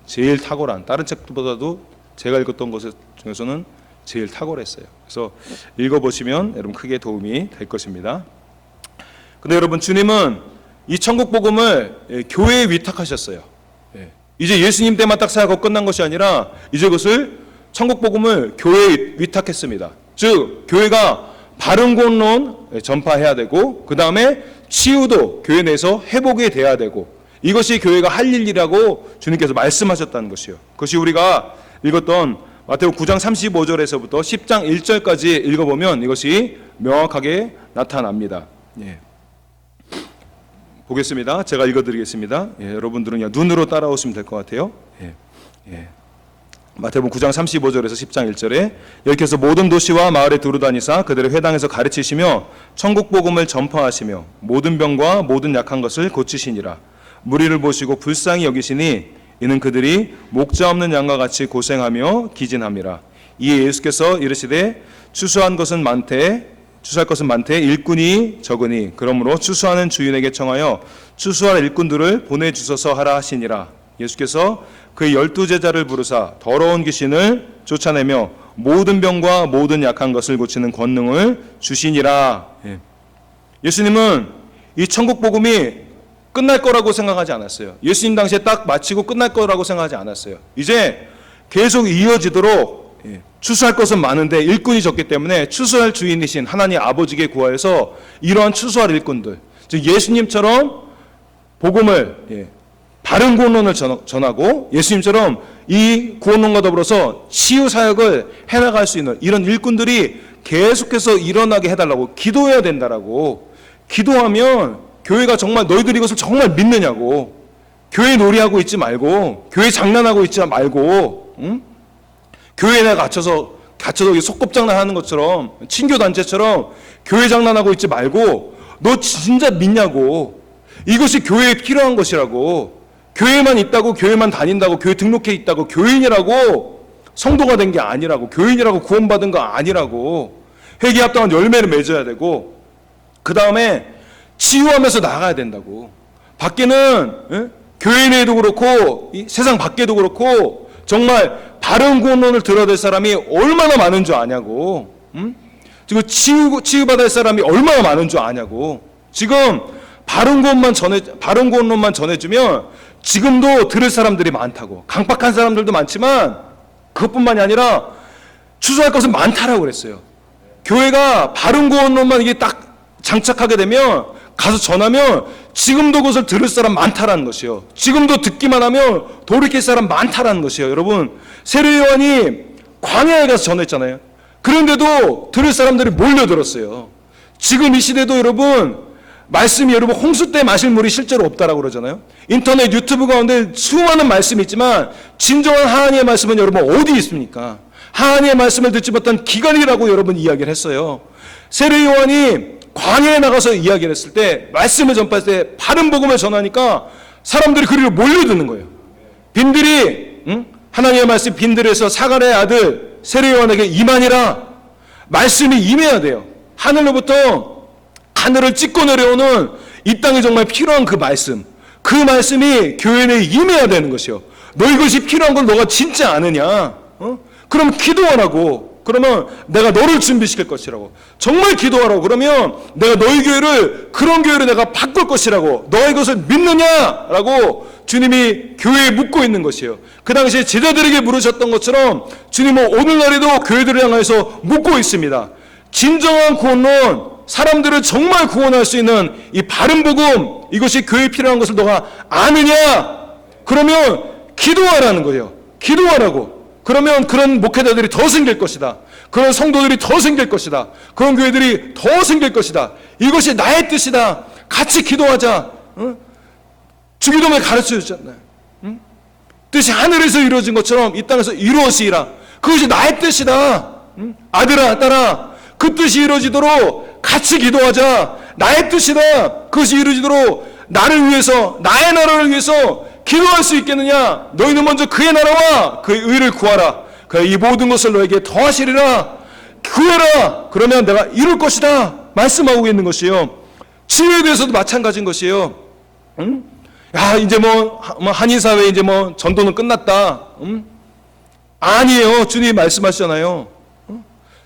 제일 탁월한, 다른 책보다도 제가 읽었던 것 중에서는 제일 탁월했어요. 그래서 읽어보시면 여러분 크게 도움이 될 것입니다. 근데 여러분 주님은 이 천국 복음을 교회에 위탁하셨어요. 이제 예수님 때만 딱 사역하고 끝난 것이 아니라 이제 그것을 천국 복음을 교회에 위탁했습니다. 즉 교회가 바른 구원론 전파해야 되고, 그 다음에 치유도 교회 내에서 회복이 돼야 되고, 이것이 교회가 할 일이라고 주님께서 말씀하셨다는 것이요. 그것이 우리가 읽었던 마태복음 9장 35절에서부터 10장 1절까지 읽어보면 이것이 명확하게 나타납니다. 보겠습니다. 제가 읽어드리겠습니다. 여러분들은 그냥 눈으로 따라오시면 될 것 같아요. 마태복음 9장 35절에서 10장 1절에 이렇게 해서 모든 도시와 마을에 두루다니사 그들의 회당에서 가르치시며 천국 복음을 전파하시며 모든 병과 모든 약한 것을 고치시니라. 무리를 보시고 불쌍히 여기시니 이는 그들이 목자 없는 양과 같이 고생하며 기진함이라. 이에 예수께서 이르시되 추수할 것은 많되 일꾼이 적으니 그러므로 추수하는 주인에게 청하여 추수할 일꾼들을 보내주소서 하라 하시니라. 예수께서 그 12제자를 부르사 더러운 귀신을 쫓아내며 모든 병과 모든 약한 것을 고치는 권능을 주시니라. 예수님은 이 천국 복음이 끝날 거라고 생각하지 않았어요. 예수님 당시에 딱 마치고 끝날 거라고 생각하지 않았어요. 이제 계속 이어지도록 추수할 것은 많은데 일꾼이 적기 때문에 추수할 주인이신 하나님 아버지께 구하여서 이러한 추수할 일꾼들, 즉 예수님처럼 복음을 바른 구원론을 전하고 예수님처럼 이 구원론과 더불어서 치유 사역을 해나갈 수 있는 이런 일꾼들이 계속해서 일어나게 해달라고 기도해야 된다라고. 기도하면 교회가 정말 너희들이 이것을 정말 믿느냐고, 교회 놀이하고 있지 말고, 교회 장난하고 있지 말고, 교회에 내가 갇혀서 속곱장난 하는 것처럼, 친교단체처럼 교회 장난하고 있지 말고, 너 진짜 믿냐고, 이것이 교회에 필요한 것이라고, 교회만 있다고, 교회만 다닌다고, 교회 등록해 있다고, 교인이라고 성도가 된 게 아니라고, 교인이라고 구원받은 거 아니라고, 회개 합당한 열매를 맺어야 되고, 그 다음에 치유하면서 나가야 된다고. 밖에는 교회 내에도 그렇고 세상 밖에도 그렇고 정말 바른 구원론을 들어야 될 사람이 얼마나 많은 줄 아냐고. 지금 치유받을 사람이 얼마나 많은 줄 아냐고. 지금 바른 구원론만 전해주면 지금도 들을 사람들이 많다고. 강박한 사람들도 많지만 그것뿐만이 아니라 추수할 것은 많다라고 그랬어요. 교회가 바른 구원론만 이게 딱 장착하게 되면 가서 전하면 지금도 그것을 들을 사람 많다라는 것이요. 지금도 듣기만 하면 돌이킬 사람 많다라는 것이요. 여러분, 세례 요한이 광야에 가서 전했잖아요. 그런데도 들을 사람들이 몰려들었어요. 지금 이 시대도 여러분 말씀이 여러분 홍수 때 마실 물이 실제로 없다라고 그러잖아요. 인터넷 유튜브 가운데 수많은 말씀이 있지만 진정한 하나님의 말씀은 여러분 어디 있습니까? 하나님의 말씀을 듣지 못한 기관이라고 여러분 이야기를 했어요. 세례 요한이 광야에 나가서 이야기를 했을 때, 말씀을 전파할 때 바른 복음을 전하니까 사람들이 그리로 몰려드는 거예요. 빈들이 하나님의 말씀 빈들에서 사가랴의 아들 세례 요한에게 임하니라. 말씀이 임해야 돼요. 하늘로부터 하늘을 찍고 내려오는 이 땅에 정말 필요한 그 말씀이 교회 내에 임해야 되는 것이요. 너 이것이 필요한 걸 너가 진짜 아느냐? 그럼 기도하라고. 그러면 내가 너를 준비시킬 것이라고. 정말 기도하라고. 그러면 내가 너희 교회를 그런 교회로 내가 바꿀 것이라고. 너가 이것을 믿느냐라고 주님이 교회에 묻고 있는 것이에요. 그 당시에 제자들에게 물으셨던 것처럼 주님은 오늘날에도 교회들을 향해서 묻고 있습니다. 진정한 구원론, 사람들을 정말 구원할 수 있는 이 바른 복음, 이것이 교회에 필요한 것을 너가 아느냐? 그러면 기도하라는 거예요. 기도하라고. 그러면 그런 목회자들이 더 생길 것이다. 그런 성도들이 더 생길 것이다. 그런 교회들이 더 생길 것이다. 이것이 나의 뜻이다. 같이 기도하자. 주기도문에 가르쳐 주셨잖아요. 뜻이 하늘에서 이루어진 것처럼 이 땅에서 이루어지리라. 그것이 나의 뜻이다. 아들아, 딸아, 그 뜻이 이루어지도록 같이 기도하자. 나의 뜻이다. 그것이 이루어지도록 나를 위해서, 나의 나라를 위해서 기도할 수 있겠느냐? 너희는 먼저 그의 나라와 그의 의를 구하라. 이 모든 것을 너에게 더하시리라. 구해라. 그러면 내가 이룰 것이다. 말씀하고 있는 것이요. 치유에 대해서도 마찬가지인 것이에요. 야, 이제 한인사회 이제 전도는 끝났다. 아니에요. 주님이 말씀하시잖아요.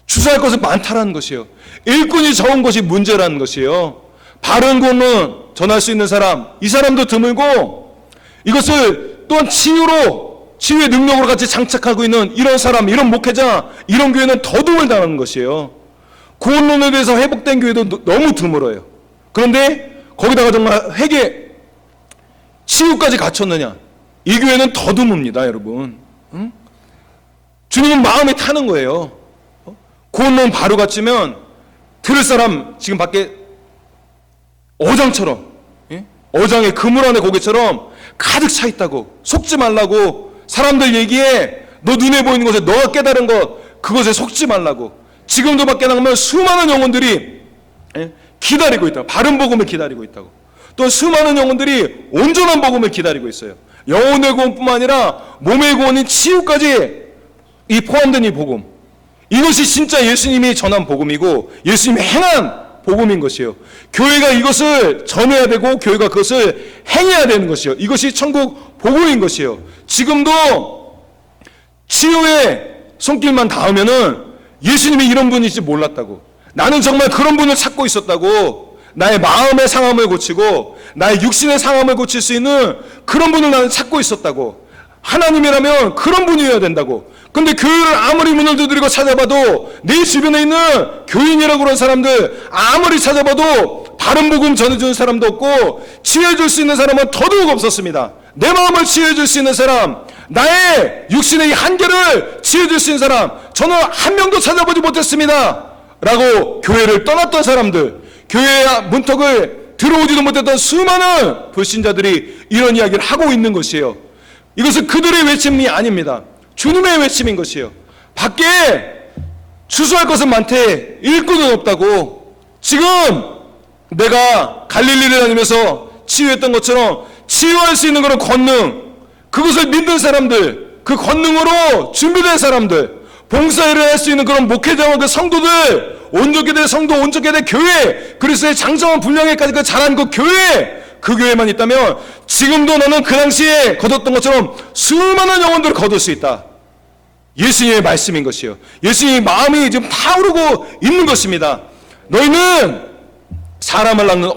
주사할 것은 많다라는 것이에요. 일꾼이 적은 것이 문제라는 것이에요. 바른 구원은 전할 수 있는 사람, 이 사람도 드물고, 이것을 또한 치유의 능력으로 같이 장착하고 있는 이런 사람, 이런 목회자, 이런 교회는 더 드물다는 것이에요. 구원론에 대해서 회복된 교회도 너무 드물어요. 그런데 거기다가 정말 회개, 치유까지 갖췄느냐? 이 교회는 더 드뭅니다, 여러분. 주님은 마음이 타는 거예요. 구원론 바로 갖추면 들을 사람 지금 밖에 어장처럼, 어장에 그물 안에 고개처럼 가득 차 있다고. 속지 말라고. 사람들 얘기에 너 눈에 보이는 것에 너가 깨달은 것, 그것에 속지 말라고. 지금도 밖에 나가면 수많은 영혼들이 기다리고 있다고. 바른 복음을 기다리고 있다고. 또 수많은 영혼들이 온전한 복음을 기다리고 있어요. 영혼의 구원뿐만 아니라 몸의 구원인 치유까지 이 포함된 이 복음, 이것이 진짜 예수님이 전한 복음이고 예수님이 행한 복음인 것이에요. 교회가 이것을 전해야 되고 교회가 그것을 행해야 되는 것이에요. 이것이 천국 복음인 것이에요. 지금도 치유의 손길만 닿으면은 예수님이 이런 분인지 몰랐다고. 나는 정말 그런 분을 찾고 있었다고. 나의 마음의 상함을 고치고 나의 육신의 상함을 고칠 수 있는 그런 분을 나는 찾고 있었다고. 하나님이라면 그런 분이어야 된다고. 근데 교회를 아무리 문을 두드리고 찾아봐도 내 주변에 있는 교인이라고 그런 사람들 아무리 찾아봐도 바른 복음 전해주는 사람도 없고 치유해줄 수 있는 사람은 더더욱 없었습니다. 내 마음을 치유해줄 수 있는 사람, 나의 육신의 이 한계를 치유해줄 수 있는 사람, 저는 한 명도 찾아보지 못했습니다 라고 교회를 떠났던 사람들, 교회의 문턱을 들어오지도 못했던 수많은 불신자들이 이런 이야기를 하고 있는 것이에요. 이것은 그들의 외침이 아닙니다. 주님의 외침인 것이에요. 밖에 추수할 것은 많대 일꾼은 없다고. 지금 내가 갈릴리를 다니면서 치유했던 것처럼 치유할 수 있는 그런 권능, 그것을 믿는 사람들, 그 권능으로 준비된 사람들, 봉사일을 할 수 있는 그런 목회자와 그 성도들, 온전케 성도, 온전케 교회, 그리스도의 장성한 분량에까지 그 자란 그 교회, 그 교회만 있다면 지금도 너는 그 당시에 거뒀던 것처럼 수많은 영혼들을 거둘 수 있다. 예수님의 말씀인 것이요. 예수님의 마음이 지금 타오르고 있는 것입니다. 너희는 사람을 낚는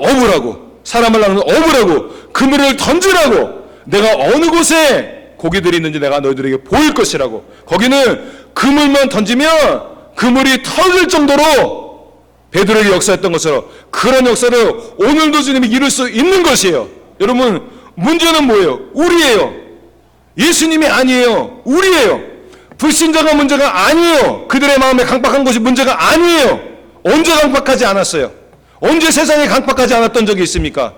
어부라고 그물을 던지라고. 내가 어느 곳에 고기들이 있는지 내가 너희들에게 보일 것이라고. 거기는 그물만 던지면 그물이 터질 정도로 베드로에게 역사했던 것처럼 그런 역사를 오늘도 주님이 이룰 수 있는 것이에요. 여러분, 문제는 뭐예요? 우리예요. 예수님이 아니에요. 우리예요. 불신자가 문제가 아니에요. 그들의 마음에 강박한 것이 문제가 아니에요. 언제 강박하지 않았어요? 언제 세상에 강박하지 않았던 적이 있습니까?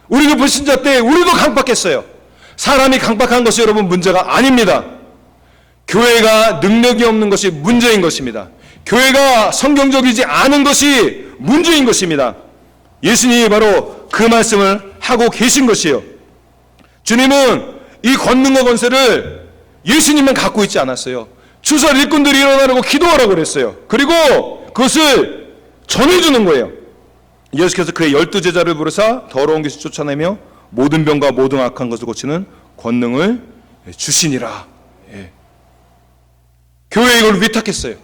우리도 불신자 때 우리도 강박했어요. 사람이 강박한 것이 여러분 문제가 아닙니다. 교회가 능력이 없는 것이 문제인 것입니다. 교회가 성경적이지 않은 것이 문제인 것입니다. 예수님이 바로 그 말씀을 하고 계신 것이에요. 주님은 이 권능과 권세를 예수님만 갖고 있지 않았어요. 주설 일꾼들이 일어나라고 기도하라고 그랬어요. 그리고 그것을 전해주는 거예요. 예수께서 그의 12제자를 부르사 더러운 귀신 쫓아내며 모든 병과 모든 악한 것을 고치는 권능을 주시니라. 예. 교회에 이걸 위탁했어요.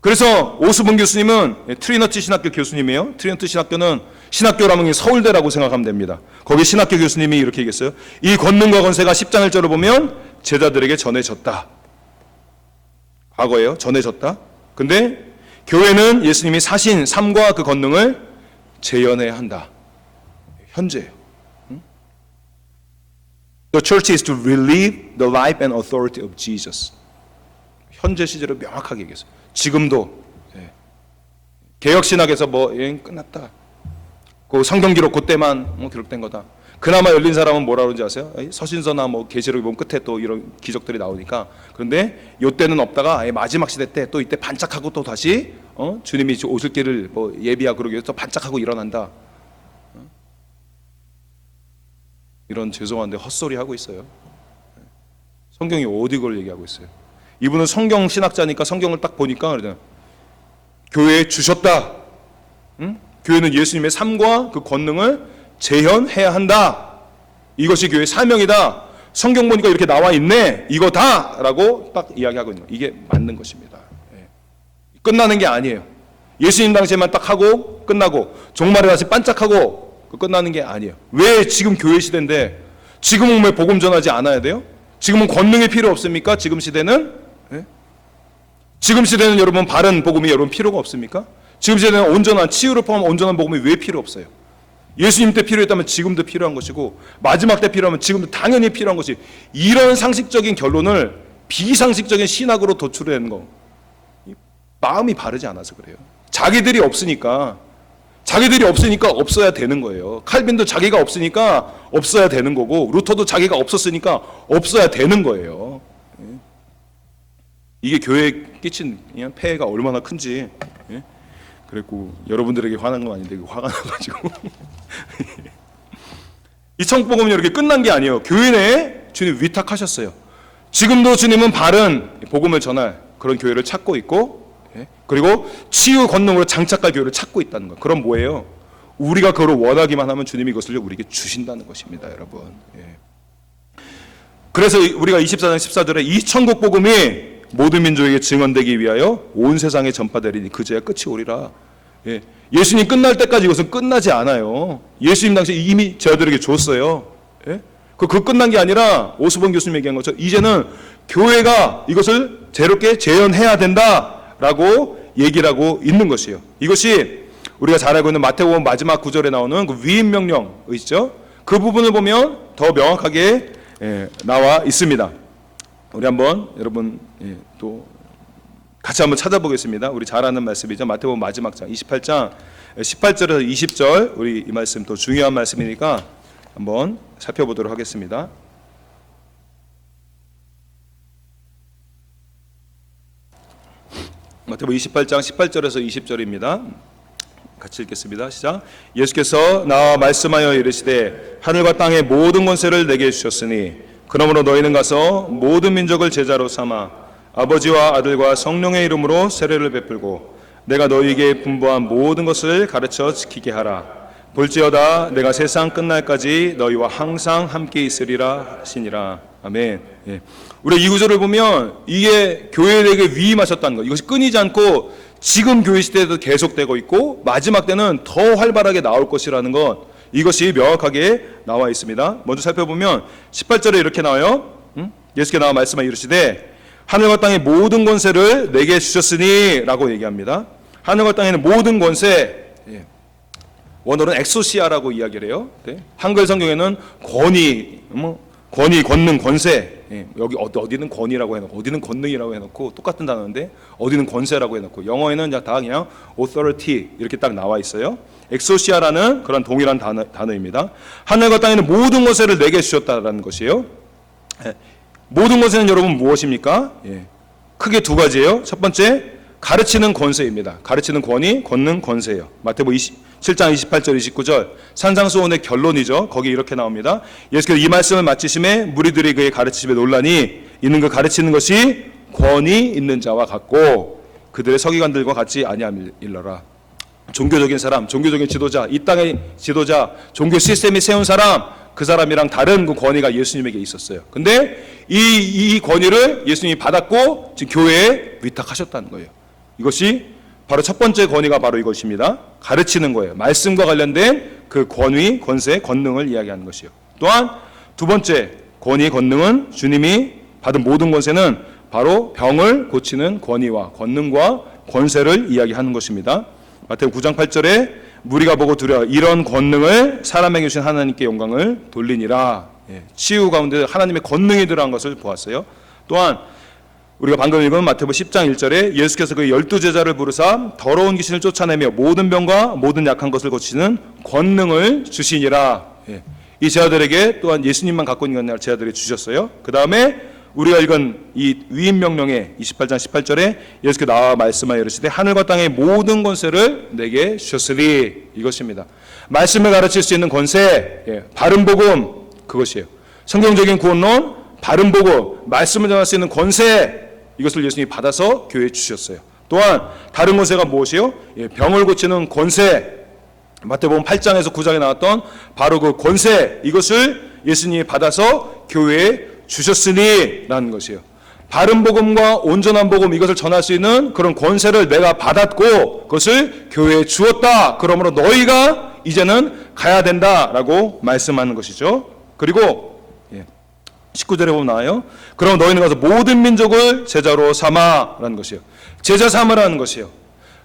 그래서 오수봉 교수님은 트리너티 신학교 교수님이에요. 트리너티 신학교는 신학교라면 서울대라고 생각하면 됩니다. 거기 신학교 교수님이 이렇게 얘기했어요. 이 권능과 권세가 10장 1절을 보면 제자들에게 전해졌다. 과거예요. 전해졌다. 근데 교회는 예수님이 사신 삶과 그 권능을 재현해야 한다. 현재예요. The church is to relieve the life and authority of Jesus. 현재 시제를 명확하게 얘기했어요. 지금도 개혁신학에서 끝났다. 그 성경 기록 그때만 기록된 거다. 그나마 열린 사람은 뭐라 그러는지 아세요? 서신서나 계시록 보면 끝에 또 이런 기적들이 나오니까. 그런데 요때는 없다가 마지막 시대 때 또 이때 반짝하고 또 다시 주님이 오실 길을 예비하고 그러기 위해서 또 반짝하고 일어난다. 이런 죄송한데 헛소리 하고 있어요. 성경이 어디 그걸 얘기하고 있어요? 이분은 성경 신학자니까 성경을 딱 보니까 그러잖아요. 교회에 주셨다. 응? 교회는 예수님의 삶과 그 권능을 재현해야 한다. 이것이 교회의 사명이다. 성경 보니까 이렇게 나와 있네. 이거다. 라고 딱 이야기하고 있는 거예요. 이게 맞는 것입니다. 예. 끝나는 게 아니에요. 예수님 당시에만 딱 하고 끝나고 종말에 다시 반짝하고 끝나는 게 아니에요. 왜 지금 교회 시대인데 지금은 왜 복음 전하지 않아야 돼요? 지금은 권능이 필요 없습니까? 지금 시대는? 예? 지금 시대는 여러분 바른 복음이 여러분 필요가 없습니까? 지금 시대는 온전한 치유를 포함한 온전한 복음이 왜 필요 없어요? 예수님 때 필요했다면 지금도 필요한 것이고 마지막 때 필요하면 지금도 당연히 필요한 것이 이런 상식적인 결론을 비상식적인 신학으로 도출해내는 거 마음이 바르지 않아서 그래요. 자기들이 없으니까 없어야 되는 거예요. 칼빈도 자기가 없으니까 없어야 되는 거고 루터도 자기가 없었으니까 없어야 되는 거예요. 이게 교회에 끼친 폐해가 얼마나 큰지. 그랬고 여러분들에게 화난 건 아닌데 화가 나가지고 이 천국복음이 이렇게 끝난 게 아니에요. 교회 내에 주님 위탁하셨어요. 지금도 주님은 바른 복음을 전할 그런 교회를 찾고 있고 그리고 치유 권능으로 장착할 교회를 찾고 있다는 거. 그럼 뭐예요? 우리가 그걸 원하기만 하면 주님이 이것을 우리에게 주신다는 것입니다, 여러분. 그래서 우리가 24장 14절에 이 천국 복음이 모든 민족에게 증언되기 위하여 온 세상에 전파되리니 그제야 끝이 오리라. 예수님 끝날 때까지 이것은 끝나지 않아요. 예수님 당시에 이미 저들에게 줬어요. 그 끝난 게 아니라 오수봉 교수님 얘기한 것처럼 이제는 교회가 이것을 새롭게 재현해야 된다라고 얘기를 하고 있는 것이에요. 이것이 우리가 잘 알고 있는 마태복음 마지막 구절에 나오는 그 위임 명령 있죠? 그 부분을 보면 더 명확하게 나와 있습니다. 우리 한번 여러분 또 같이 한번 찾아보겠습니다. 우리 잘 아는 말씀이죠. 마태복음 마지막 장 28장 18절에서 20절 우리 이 말씀 또 중요한 말씀이니까 한번 살펴보도록 하겠습니다. 마태복음 28장 18절에서 20절입니다. 같이 읽겠습니다. 시작. 예수께서 나와 말씀하여 이르시되 하늘과 땅의 모든 권세를 내게 주셨으니 그러므로 너희는 가서 모든 민족을 제자로 삼아 아버지와 아들과 성령의 이름으로 세례를 베풀고 내가 너희에게 분부한 모든 것을 가르쳐 지키게 하라. 볼지어다 내가 세상 끝날까지 너희와 항상 함께 있으리라 하시니라. 아멘. 우리 이 구절을 보면 이게 교회에게 위임하셨다는 것. 이것이 끊이지 않고 지금 교회 시대에도 계속되고 있고 마지막 때는 더 활발하게 나올 것이라는 것. 이것이 명확하게 나와 있습니다. 먼저 살펴보면 18절에 이렇게 나와요. 예수께 나와 말씀하여 이르시되 하늘과 땅의 모든 권세를 내게 주셨으니 라고 얘기합니다. 하늘과 땅에는 모든 권세, 원어로는 엑소시아라고 이야기를 해요. 한글 성경에는 권위, 권위, 권능, 권세. 예, 여기 어디는 권위라고 해놓고 어디는 권능이라고 해놓고 똑같은 단어인데 어디는 권세라고 해놓고 영어에는 다 그냥 authority 이렇게 딱 나와 있어요. 엑소시아라는 그런 동일한 단어입니다. 하늘과 땅에 있는 모든 권세를 내게 주셨다라는 것이에요. 예, 모든 권세는 여러분 무엇입니까? 예, 크게 두 가지예요. 첫 번째 가르치는 권세입니다. 가르치는 권위, 권능, 권세예요. 마태복음 7장 28절 29절 산상수훈의 결론이죠. 거기 이렇게 나옵니다. 예수께서 이 말씀을 마치심에 무리들이 그의 가르치심에 놀라니 이는 그 가르치는 것이 권위 있는 자와 같고 그들의 서기관들과 같이 아니함일러라. 종교적인 사람, 종교적인 지도자, 이 땅의 지도자, 종교 시스템이 세운 사람, 그 사람이랑 다른 그 권위가 예수님에게 있었어요. 근데 이 권위를 예수님이 받았고 지금 교회에 위탁하셨다는 거예요. 이것이 바로 첫 번째 권위가 바로 이것입니다. 가르치는 거예요. 말씀과 관련된 그 권위, 권세, 권능을 이야기하는 것이요. 또한 두 번째 권위, 권능은 주님이 받은 모든 권세는 바로 병을 고치는 권위와 권능과 권세를 이야기하는 것입니다. 마태복음 9장 8절에 무리가 보고 두려워 이런 권능을 사람에게 주신 하나님께 영광을 돌리니라. 치유 가운데 하나님의 권능이 들어간 것을 보았어요. 또한 우리가 방금 읽은 마태복음 10장 1절에 예수께서 그 12제자를 부르사 더러운 귀신을 쫓아내며 모든 병과 모든 약한 것을 고치는 권능을 주시니라. 이 제자들에게 또한 예수님만 갖고 있는 제자들이 주셨어요. 그 다음에 우리가 읽은 이 위임 명령에 28장 18절에 예수께서 나와 말씀하여 이르시되 하늘과 땅의 모든 권세를 내게 주셨으리. 이것입니다. 말씀을 가르칠 수 있는 권세, 바른 복음, 그것이에요. 성경적인 구원론, 바른 복음, 말씀을 전할 수 있는 권세, 이것을 예수님이 받아서 교회에 주셨어요. 또한 다른 권세가 무엇이요? 병을 고치는 권세, 마태복음 8장에서 9장에 나왔던 바로 그 권세, 이것을 예수님이 받아서 교회에 주셨으니 라는 것이에요. 바른 복음과 온전한 복음, 이것을 전할 수 있는 그런 권세를 내가 받았고 그것을 교회에 주었다. 그러므로 너희가 이제는 가야 된다라고 말씀하는 것이죠. 그리고 19절에 보면 나와요. 그럼 너희는 가서 모든 민족을 제자로 삼아라는 것이에요. 제자 삼으라는 것이에요.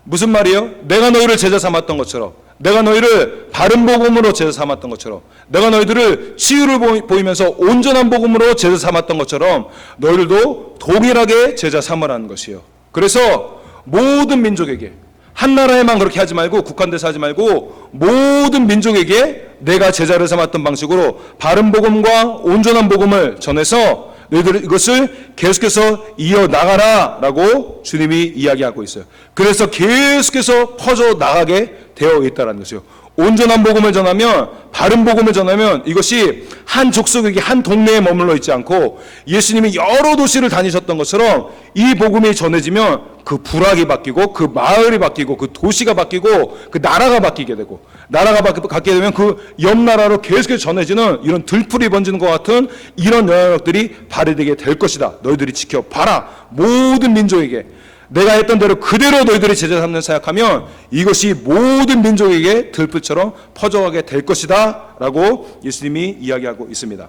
무슨 말이에요? 내가 너희를 제자 삼았던 것처럼, 내가 너희를 바른 복음으로 제자 삼았던 것처럼, 내가 너희들을 치유를 보이면서 온전한 복음으로 제자 삼았던 것처럼 너희들도 동일하게 제자 삼으라는 것이에요. 그래서 모든 민족에게, 한 나라에만 그렇게 하지 말고 국한돼서 하지 말고 모든 민족에게 내가 제자를 삼았던 방식으로 바른 복음과 온전한 복음을 전해서 너희들 이것을 계속해서 이어나가라 라고 주님이 이야기하고 있어요. 그래서 계속해서 퍼져 나가게 되어 있다는 것이요. 온전한 복음을 전하면, 바른 복음을 전하면 이것이 한 족속에게, 한 동네에 머물러 있지 않고 예수님이 여러 도시를 다니셨던 것처럼 이 복음이 전해지면 그 부락이 바뀌고 그 마을이 바뀌고 그 도시가 바뀌고 그 나라가 바뀌게 되고, 나라가 바뀌게 되면 그 옆 나라로 계속해서 전해지는 이런 들풀이 번지는 것 같은 이런 영향력들이 발휘되게 될 것이다. 너희들이 지켜봐라. 모든 민족에게 내가 했던 대로 그대로 너희들이 제자 삼는 사역하면 이것이 모든 민족에게 들풀처럼 퍼져가게 될 것이다 라고 예수님이 이야기하고 있습니다.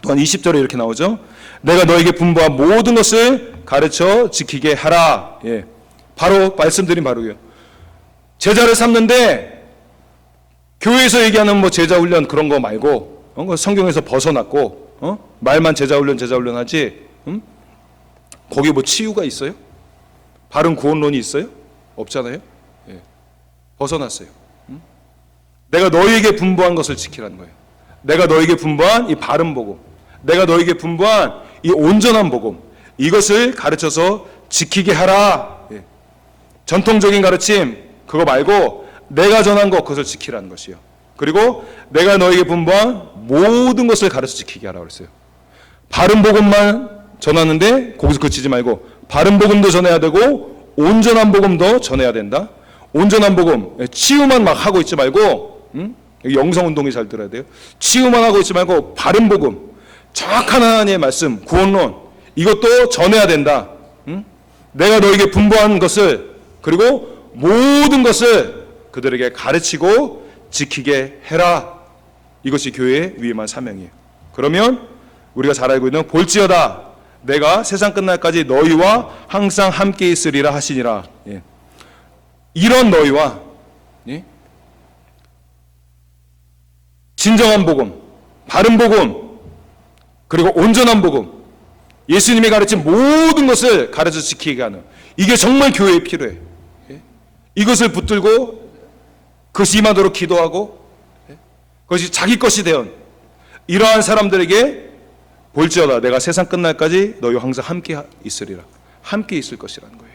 또한 20절에 이렇게 나오죠. 내가 너에게 분부한 모든 것을 가르쳐 지키게 하라. 바로 말씀드린 바로요. 제자를 삼는데 교회에서 얘기하는 뭐 제자 훈련 그런 거 말고 성경에서 벗어났고 말만 제자 훈련 하지 거기 뭐 치유가 있어요? 바른 구원론이 있어요? 없잖아요. 벗어났어요. 내가 너희에게 분부한 것을 지키라는 거예요. 내가 너희에게 분부한 이 바른 복음, 내가 너희에게 분부한 이 온전한 복음, 이것을 가르쳐서 지키게 하라. 전통적인 가르침 그거 말고 내가 전한 것 그것을 지키라는 것이요. 그리고 내가 너희에게 분부한 모든 것을 가르쳐 지키게 하라고 그랬어요. 바른 복음만 전하는데 거기서 그치지 말고 바른 복음도 전해야 되고 온전한 복음도 전해야 된다. 온전한 복음, 치유만 막 하고 있지 말고, 영성운동이 잘 들어야 돼요. 치유만 하고 있지 말고 바른 복음, 정확한 하나님의 말씀, 구원론, 이것도 전해야 된다. 내가 너에게 분부한 것을, 그리고 모든 것을 그들에게 가르치고 지키게 해라. 이것이 교회의 위임한 사명이에요. 그러면 우리가 잘 알고 있는 볼지어다 내가 세상 끝날까지 너희와 항상 함께 있으리라 하시니라. 이런 너희와 진정한 복음, 바른 복음, 그리고 온전한 복음, 예수님이 가르친 모든 것을 가르쳐 지키게 하는, 이게 정말 교회에 필요해. 이것을 붙들고 그것이 임하도록 기도하고 그것이 자기 것이 되온 이러한 사람들에게 볼지어다 내가 세상 끝날까지 너희와 항상 함께 있으리라. 함께 있을 것이라는 거예요.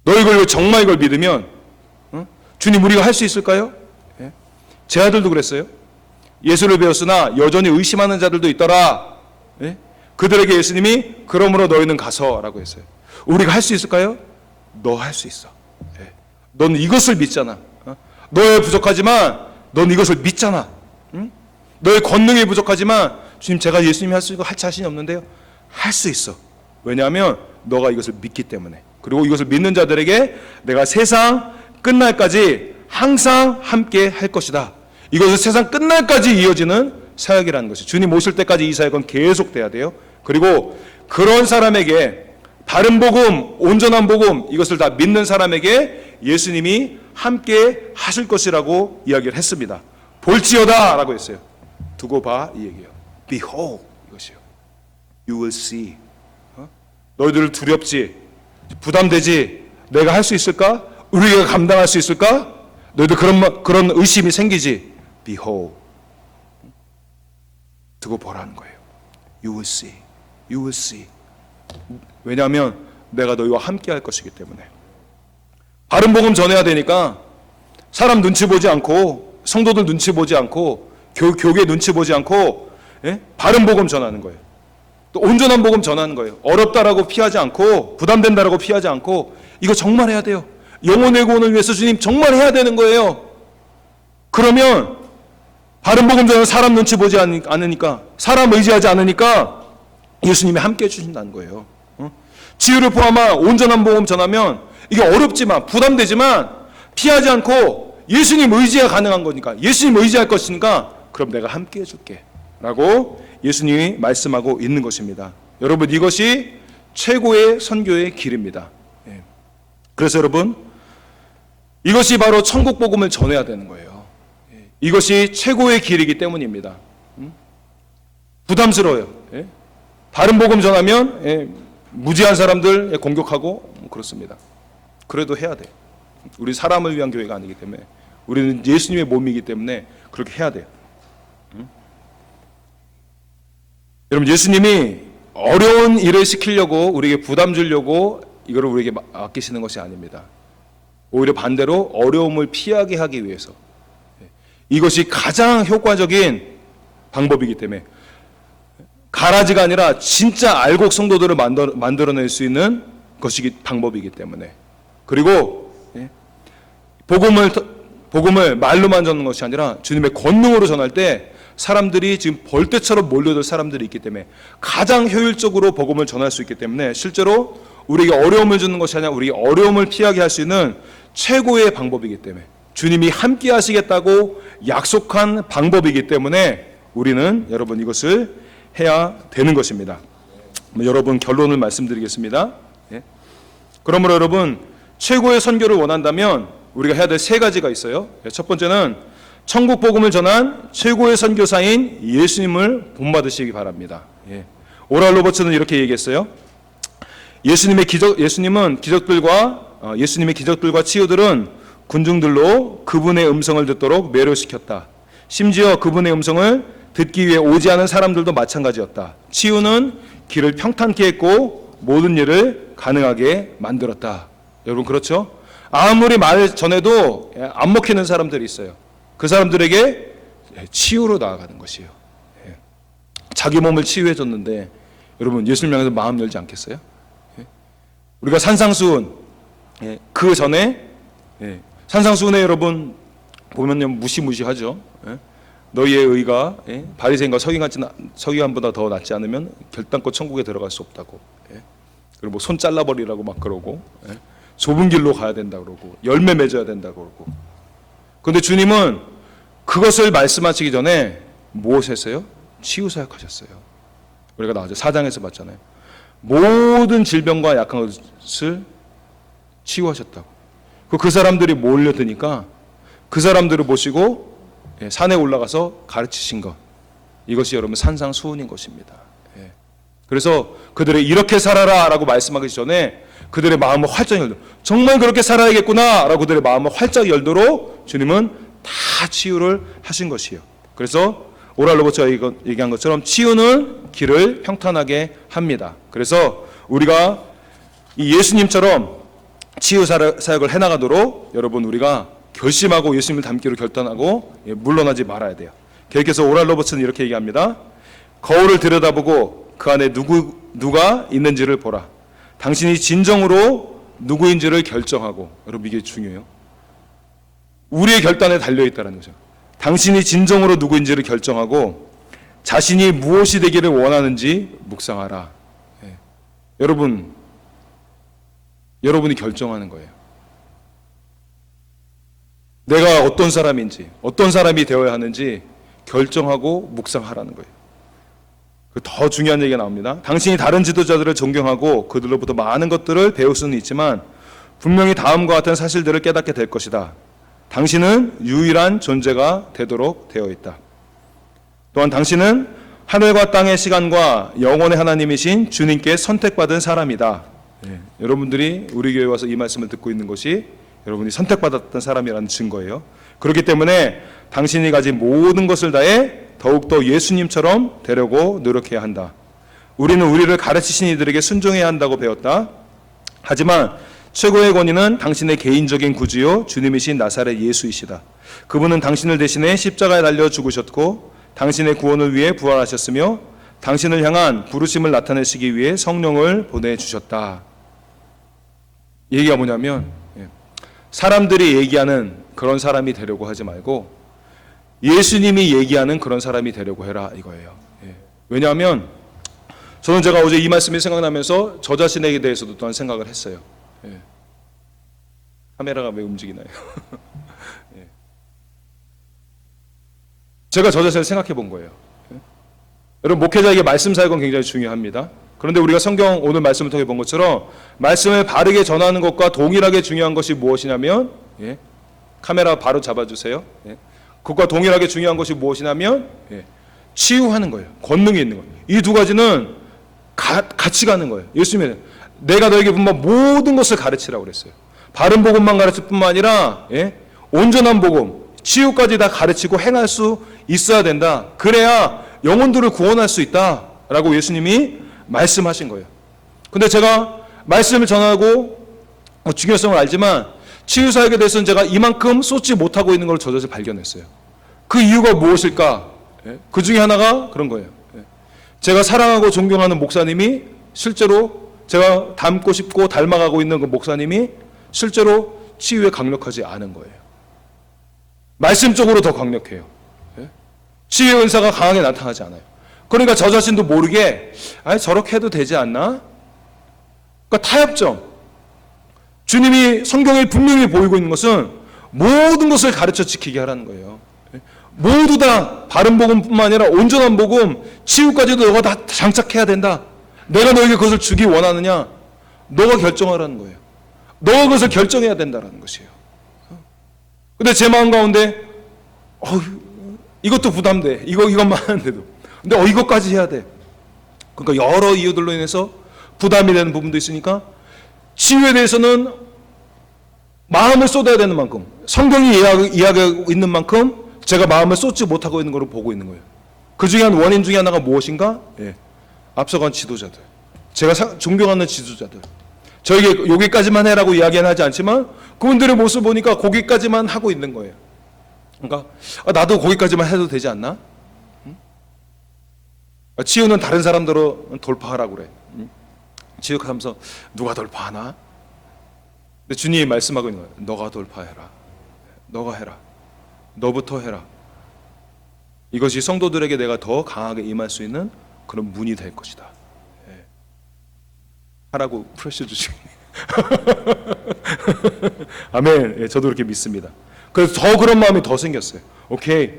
너희가 정말 이걸 믿으면 주님 우리가 할 수 있을까요? 제 아들도 그랬어요. 예수를 배웠으나 여전히 의심하는 자들도 있더라. 그들에게 예수님이 그러므로 너희는 가서라고 했어요. 우리가 할 수 있을까요? 너 할 수 있어. 넌 이것을 믿잖아. 너의 부족하지만 넌 이것을 믿잖아. 너의 권능이 부족하지만 주님 제가 예수님이 할 자신이 없는데요. 할 수 있어. 왜냐하면 너가 이것을 믿기 때문에. 그리고 이것을 믿는 자들에게 내가 세상 끝날까지 항상 함께 할 것이다. 이것은 세상 끝날까지 이어지는 사역이라는 것이, 주님 오실 때까지 이 사역은 계속돼야 돼요. 그리고 그런 사람에게 바른 복음, 온전한 복음, 이것을 다 믿는 사람에게 예수님이 함께 하실 것이라고 이야기를 했습니다. 볼지어다 라고 했어요. 두고 봐 이 얘기예요. Behold 이것이요. You will see. 너희들 두렵지? 부담되지? 내가 할 수 있을까? 우리가 감당할 수 있을까? 너희들 그런 의심이 생기지? Behold. 두고 보라는 거예요. You will see. You will see. 왜냐하면 내가 너희와 함께 할 것이기 때문에. 바른 복음 전해야 되니까 사람 눈치 보지 않고 성도들 눈치 보지 않고 교계 눈치 보지 않고 바른 복음 전하는 거예요. 또 온전한 복음 전하는 거예요. 어렵다라고 피하지 않고 부담된다라고 피하지 않고 이거 정말 해야 돼요. 영혼의 구원을 위해서 주님 정말 해야 되는 거예요. 그러면 바른 복음 전하는 사람 눈치 보지 않으니까, 사람 의지하지 않으니까 예수님이 함께 해주신다는 거예요. 지혜를 포함한 온전한 복음 전하면 이게 어렵지만 부담되지만 피하지 않고 예수님 의지가 가능한 거니까, 예수님 의지할 것이니까 그럼 내가 함께 해줄게 라고 예수님이 말씀하고 있는 것입니다. 여러분 이것이 최고의 선교의 길입니다. 그래서 여러분 이것이 바로 천국 복음을 전해야 되는 거예요. 이것이 최고의 길이기 때문입니다. 부담스러워요. 바른 복음 전하면 무지한 사람들 공격하고 그렇습니다. 그래도 해야 돼. 우리 사람을 위한 교회가 아니기 때문에, 우리는 예수님의 몸이기 때문에 그렇게 해야 돼요. 여러분 예수님이 어려운 일을 시키려고 우리에게 부담 주려고 이거를 우리에게 맡기시는 것이 아닙니다. 오히려 반대로 어려움을 피하게 하기 위해서, 이것이 가장 효과적인 방법이기 때문에, 가라지가 아니라 진짜 알곡 성도들을 만들어낼 수 있는 것이기 방법이기 때문에, 그리고 복음을 말로만 전하는 것이 아니라 주님의 권능으로 전할 때 사람들이 지금 벌떼처럼 몰려들 사람들이 있기 때문에 가장 효율적으로 복음을 전할 수 있기 때문에, 실제로 우리에게 어려움을 주는 것이 아니라 우리에게 어려움을 피하게 할 수 있는 최고의 방법이기 때문에, 주님이 함께 하시겠다고 약속한 방법이기 때문에 우리는 여러분 이것을 해야 되는 것입니다. 여러분 결론을 말씀드리겠습니다. 그러므로 여러분 최고의 선교를 원한다면 우리가 해야 될 세 가지가 있어요. 첫 번째는 천국 복음을 전한 최고의 선교사인 예수님을 본받으시기 바랍니다. 오랄 로버츠는 이렇게 얘기했어요. 예수님의 기적들과 치유들은 군중들로 그분의 음성을 듣도록 매료시켰다. 심지어 그분의 음성을 듣기 위해 오지 않은 사람들도 마찬가지였다. 치유는 길을 평탄케 했고 모든 일을 가능하게 만들었다. 여러분 그렇죠? 아무리 말 전해도 안 먹히는 사람들이 있어요. 그 사람들에게 치유로 나아가는 것이에요. 자기 몸을 치유해 줬는데 여러분 예수님 향해서 마음 열지 않겠어요? 우리가 산상수훈, 그 전에 산상수훈에 여러분 보면요 무시무시하죠. 너희의 의가 바리새인과 서기관보다 더 낫지 않으면 결단코 천국에 들어갈 수 없다고. 그리고 뭐 손 잘라버리라고 막 그러고, 좁은 길로 가야 된다 그러고, 열매 맺어야 된다 그러고. 그런데 주님은 그것을 말씀하시기 전에 무엇 했어요? 치유 사역하셨어요. 우리가 나중에 4장에서 봤잖아요. 모든 질병과 약한 것을 치유하셨다고. 그 사람들이 몰려드니까 그 사람들을 모시고 산에 올라가서 가르치신 것. 이것이 여러분 산상수훈인 것입니다. 그래서 그들이 이렇게 살아라 라고 말씀하기 전에 그들의 마음을 활짝 열도록, 정말 그렇게 살아야겠구나 라고 그들의 마음을 활짝 열도록 주님은 다 치유를 하신 것이에요. 그래서 오랄 로버츠가 얘기한 것처럼 치유는 길을 평탄하게 합니다. 그래서 우리가 이 예수님처럼 치유 사역을 해나가도록 여러분 우리가 결심하고 예수님을 닮기로 결단하고 물러나지 말아야 돼요. 계속해서 오랄 로버츠는 이렇게 얘기합니다. 거울을 들여다보고 그 안에 누가 있는지를 보라. 당신이 진정으로 누구인지를 결정하고, 여러분 이게 중요해요. 우리의 결단에 달려있다는 거죠. 당신이 진정으로 누구인지를 결정하고 자신이 무엇이 되기를 원하는지 묵상하라. 여러분이 결정하는 거예요. 내가 어떤 사람인지, 어떤 사람이 되어야 하는지 결정하고 묵상하라는 거예요. 더 중요한 얘기가 나옵니다. 당신이 다른 지도자들을 존경하고 그들로부터 많은 것들을 배울 수는 있지만 분명히 다음과 같은 사실들을 깨닫게 될 것이다. 당신은 유일한 존재가 되도록 되어 있다. 또한 당신은 하늘과 땅의 시간과 영원의 하나님이신 주님께 선택받은 사람이다. 여러분들이 우리 교회에 와서 이 말씀을 듣고 있는 것이 여러분이 선택받았던 사람이라는 증거예요. 그렇기 때문에 당신이 가진 모든 것을 다해 더욱더 예수님처럼 되려고 노력해야 한다. 우리는 우리를 가르치신 이들에게 순종해야 한다고 배웠다. 하지만 최고의 권위는 당신의 개인적인 구주요 주님이신 나사렛 예수이시다. 그분은 당신을 대신해 십자가에 달려 죽으셨고 당신의 구원을 위해 부활하셨으며 당신을 향한 부르심을 나타내시기 위해 성령을 보내주셨다. 얘기가 뭐냐면 사람들이 얘기하는 그런 사람이 되려고 하지 말고 예수님이 얘기하는 그런 사람이 되려고 해라 이거예요. 왜냐하면 저는 제가 어제 이 말씀이 생각나면서 저 자신에게 대해서도 또한 생각을 했어요. 카메라가 왜 움직이나요? 제가 저 자신을 생각해 본 거예요. 여러분 목회자에게 말씀 사역은 굉장히 중요합니다. 그런데 우리가 성경 오늘 말씀을 통해 본 것처럼 말씀을 바르게 전하는 것과 동일하게 중요한 것이 무엇이냐면 카메라 바로 잡아주세요. 그것과 동일하게 중요한 것이 무엇이냐면 치유하는 거예요. 권능이 있는 거예요. 이 두 가지는 같이 가는 거예요. 예수님은 내가 너에게 분만 모든 것을 가르치라고 그랬어요. 바른 복음만 가르칠 뿐만 아니라 온전한 복음, 치유까지 다 가르치고 행할 수 있어야 된다. 그래야 영혼들을 구원할 수 있다라고 예수님이 말씀하신 거예요. 근데 제가 말씀을 전하고 중요성을 알지만 치유 사역에 대해서는 제가 이만큼 쏟지 못하고 있는 걸 저 자신이 발견했어요. 그 이유가 무엇일까? 그 중에 하나가 그런 거예요. 제가 사랑하고 존경하는 목사님이 실제로 제가 닮고 싶고 닮아가고 있는 그 목사님이 실제로 치유에 강력하지 않은 거예요. 말씀적으로 더 강력해요. 치유의 은사가 강하게 나타나지 않아요. 그러니까 저 자신도 모르게 저렇게 해도 되지 않나? 그러니까 타협점. 주님이 성경에 분명히 보이고 있는 것은 모든 것을 가르쳐 지키게 하라는 거예요. 모두 다 바른 복음뿐만 아니라 온전한 복음, 치유까지도 너가 다 장착해야 된다. 내가 너에게 그것을 주기 원하느냐? 너가 결정하라는 거예요. 너가 그것을 결정해야 된다는 것이에요. 근데 제 마음 가운데 이것도 부담돼. 이것만 하는데도. 근데 이것까지 해야 돼. 그러니까 여러 이유들로 인해서 부담이 되는 부분도 있으니까 치유에 대해서는 마음을 쏟아야 되는 만큼 성경이 이야기하고 있는 만큼 제가 마음을 쏟지 못하고 있는 것을 보고 있는 거예요. 그 중에 한 원인 중에 하나가 무엇인가? 앞서간 지도자들, 제가 존경하는 지도자들, 저에게 여기까지만 해라고 이야기는 하지 않지만 그분들의 모습을 보니까 거기까지만 하고 있는 거예요. 그러니까 나도 거기까지만 해도 되지 않나? 치유는 다른 사람들로 돌파하라고 그래. 치유하면서 누가 돌파하나? 근데 주님이 말씀하고 있는 거예요. 너가 돌파해라. 너가 해라. 너부터 해라. 이것이 성도들에게 내가 더 강하게 임할 수 있는 그런 문이 될 것이다. 하라고 프레셔 주시고 아멘. 저도 그렇게 믿습니다. 그래서 더 그런 마음이 더 생겼어요. 오케이.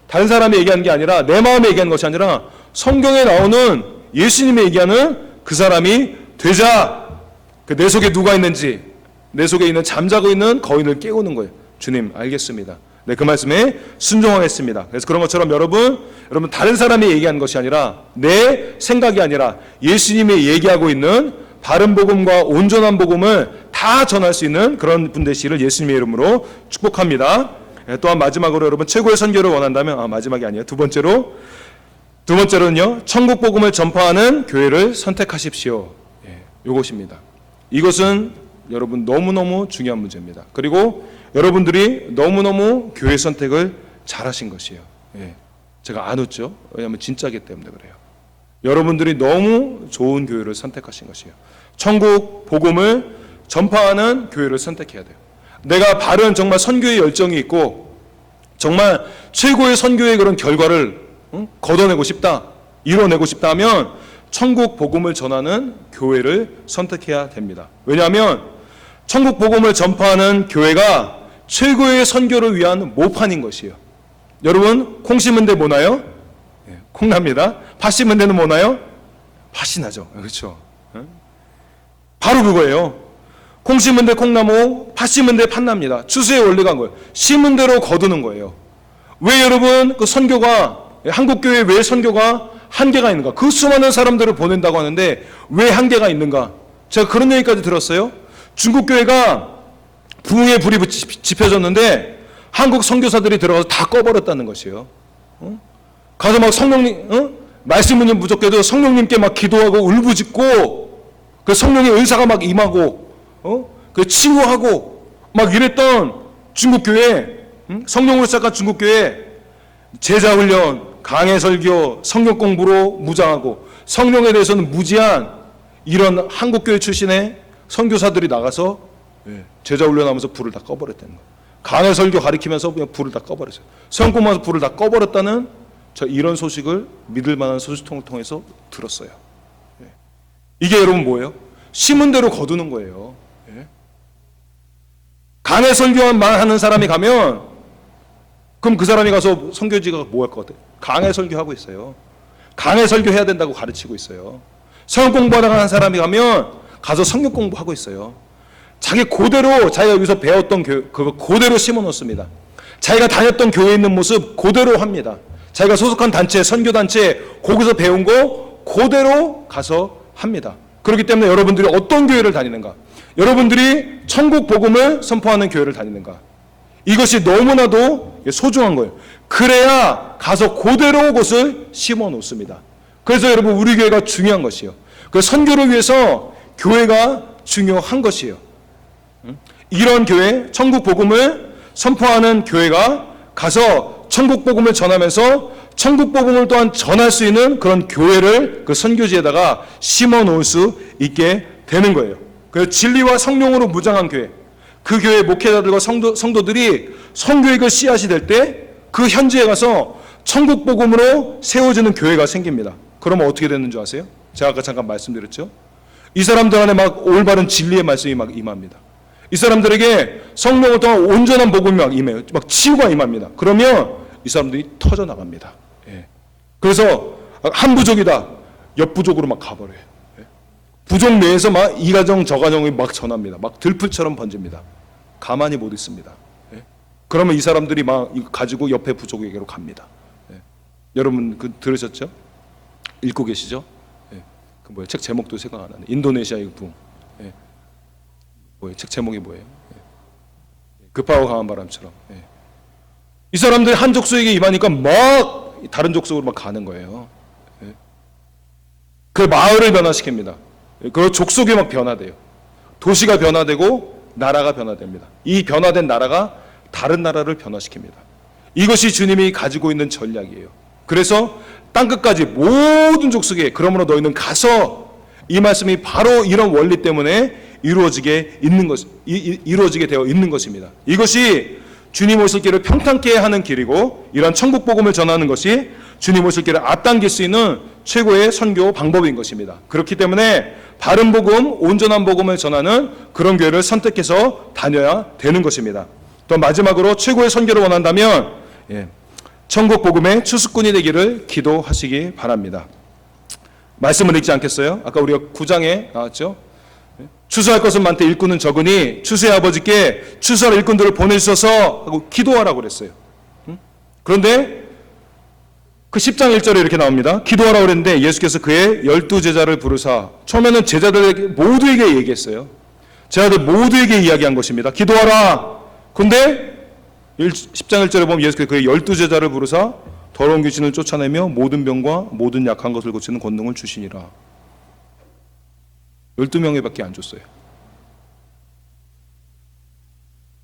다른 사람이 얘기하는 게 아니라 내 마음에 얘기하는 것이 아니라 성경에 나오는 예수님이 얘기하는 그 사람이 되자. 내 속에 누가 있는지, 내 속에 있는 잠자고 있는 거인을 깨우는 거예요. 주님 알겠습니다. 네, 그 말씀에 순종하겠습니다. 그래서 그런 것처럼 여러분 다른 사람이 얘기하는 것이 아니라 내 생각이 아니라 예수님이 얘기하고 있는 바른 복음과 온전한 복음을 다 전할 수 있는 그런 분 되시기를 예수님의 이름으로 축복합니다. 네, 또한 마지막으로 여러분 최고의 선교를 원한다면 마지막이 아니에요. 두 번째로는요. 천국 복음을 전파하는 교회를 선택하십시오. 예, 이것입니다. 이것은 여러분 너무너무 중요한 문제입니다. 그리고 여러분들이 너무너무 교회 선택을 잘하신 것이에요. 예, 제가 안 웃죠. 왜냐하면 진짜기 때문에 그래요. 여러분들이 너무 좋은 교회를 선택하신 것이에요. 천국 복음을 전파하는 교회를 선택해야 돼요. 내가 바른 정말 선교의 열정이 있고 정말 최고의 선교의 그런 결과를 걷어내고 싶다, 이뤄내고 싶다 하면 천국 복음을 전하는 교회를 선택해야 됩니다. 왜냐하면 천국 복음을 전파하는 교회가 최고의 선교를 위한 모판인 것이에요. 여러분 콩 심은 데 뭐나요? 콩 납니다. 팥 심은 데는 뭐나요? 팥이 나죠. 그렇죠? 바로 그거예요. 콩 심은 데 콩나무, 팥 심은 데 팥납니다. 추수의 원리가 거예요. 심은 대로 거두는 거예요. 왜 여러분 그 선교가 한국교회 왜 선교가 한계가 있는가? 그 수많은 사람들을 보낸다고 하는데 왜 한계가 있는가? 제가 그런 얘기까지 들었어요. 중국교회가 부흥의 불이 지펴졌는데 한국 선교사들이 들어가서 다 꺼버렸다는 것이에요. 가서 막 성령님, 말씀은 부족해도 성령님께 막 기도하고 울부짖고 그 성령의 은사가 막 임하고 그 치유하고 막 이랬던 중국교회, 성령으로 시작한 중국교회 제자훈련, 강해설교, 성경 공부로 무장하고 성령에 대해서는 무지한 이런 한국교회 출신의 선교사들이 나가서 제자훈련하면서 불을 다 꺼버렸다는 거예요. 강해설교 가리키면서 그냥 불을 다 꺼버렸어요. 성경 공부하면서 불을 다 꺼버렸다는 저 이런 소식을 믿을 만한 소식통을 통해서 들었어요. 이게 여러분 뭐예요? 심은 대로 거두는 거예요. 강해설교만 하는 사람이 가면 그럼 그 사람이 가서 선교지가 뭐 할 것 같아요? 강해 설교하고 있어요. 강해 설교해야 된다고 가르치고 있어요. 성경 공부하다가 한 사람이 가면 가서 성경 공부하고 있어요. 자기 그대로 자기가 여기서 배웠던 그거 그대로 심어 놓습니다. 자기가 다녔던 교회에 있는 모습 그대로 합니다. 자기가 소속한 단체, 선교단체 거기서 배운 거 그대로 가서 합니다. 그렇기 때문에 여러분들이 어떤 교회를 다니는가? 여러분들이 천국 복음을 선포하는 교회를 다니는가? 이것이 너무나도 소중한 거예요. 그래야 가서 그대로 그것을 심어 놓습니다. 그래서 여러분 우리 교회가 중요한 것이에요. 그 선교를 위해서 교회가 중요한 것이에요. 이런 교회, 천국 복음을 선포하는 교회가 가서 천국 복음을 전하면서 천국 복음을 또한 전할 수 있는 그런 교회를 그 선교지에다가 심어 놓을 수 있게 되는 거예요. 그래서 진리와 성령으로 무장한 교회, 그 교회 목회자들과 성도들이 선교의 씨앗이 될 때 그 현지에 가서 천국 복음으로 세워지는 교회가 생깁니다. 그러면 어떻게 되는 줄 아세요? 제가 아까 잠깐 말씀드렸죠. 이 사람들 안에 막 올바른 진리의 말씀이 막 임합니다. 이 사람들에게 성령을 통한 온전한 복음이 막 임해요. 막 치유가 임합니다. 그러면 이 사람들이 터져 나갑니다. 그래서 한 부족이다, 옆 부족으로 막 가버려요. 부족 내에서 막 이 가정 저 가정이 막 전합니다. 막 들풀처럼 번집니다. 가만히 못 있습니다. 그러면 이 사람들이 막 가지고 옆에 부족에게로 갑니다. 여러분 그 들으셨죠? 읽고 계시죠? 그 뭐예요? 책 제목도 생각 안 나네. 인도네시아의 붕. 뭐예요? 책 제목이 뭐예요? 급하고 강한 바람처럼. 이 사람들이 한 족속에게 임하니까 막 다른 족속으로 막 가는 거예요. 그 마을을 변화시킵니다. 그 족속이 막 변화돼요. 도시가 변화되고 나라가 변화됩니다. 이 변화된 나라가 다른 나라를 변화시킵니다. 이것이 주님이 가지고 있는 전략이에요. 그래서 땅끝까지 모든 족속에 그러므로 너희는 가서 이 말씀이 바로 이런 원리 때문에 이루어지게 되어 있는 것입니다. 이것이 주님 오실 길을 평탄케 하는 길이고 이런 천국 복음을 전하는 것이 주님 오실 길을 앞당길 수 있는 최고의 선교 방법인 것입니다. 그렇기 때문에 바른 복음, 온전한 복음을 전하는 그런 교회를 선택해서 다녀야 되는 것입니다. 또 마지막으로 최고의 선교를 원한다면 천국 복음의 추수꾼이 되기를 기도하시기 바랍니다. 말씀을 읽지 않겠어요? 아까 우리가 9장에 나왔죠? 추수할 것은 많되 일꾼은 적으니 추수의 아버지께 추수할 일꾼들을 보내주셔서 하고 기도하라고 그랬어요. 그런데 그 10장 1절에 이렇게 나옵니다. 기도하라고 그랬는데 예수께서 그의 12제자를 부르사, 처음에는 제자들에게 모두에게 얘기했어요. 제자들 모두에게 이야기한 것입니다. 기도하라. 근데 10장 1절에 보면 예수께서 그의 12제자를 부르사 더러운 귀신을 쫓아내며 모든 병과 모든 약한 것을 고치는 권능을 주시니라. 12명에밖에 안 줬어요.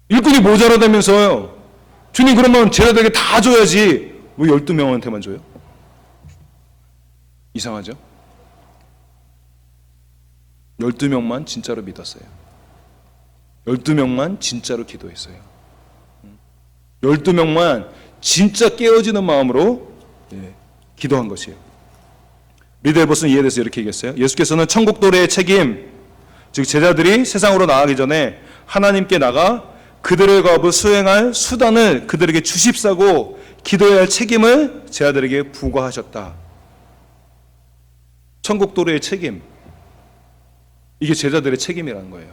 일꾼이 모자라다면서요. 주님, 그러면 제자들에게 다 줘야지 왜 12명한테만 줘요? 이상하죠? 12명만 진짜로 믿었어요. 12명만 진짜로 기도했어요. 12명만 진짜 깨어지는 마음으로 기도한 것이에요. 리더에버스는 이에 대해서 이렇게 얘기했어요. 예수께서는 천국 도래의 책임, 즉 제자들이 세상으로 나가기 전에 하나님께 나가 그들의 과업을 수행할 수단을 그들에게 주십사고 기도해야 할 책임을 제자들에게 부과하셨다. 천국 도래의 책임, 이게 제자들의 책임이라는 거예요.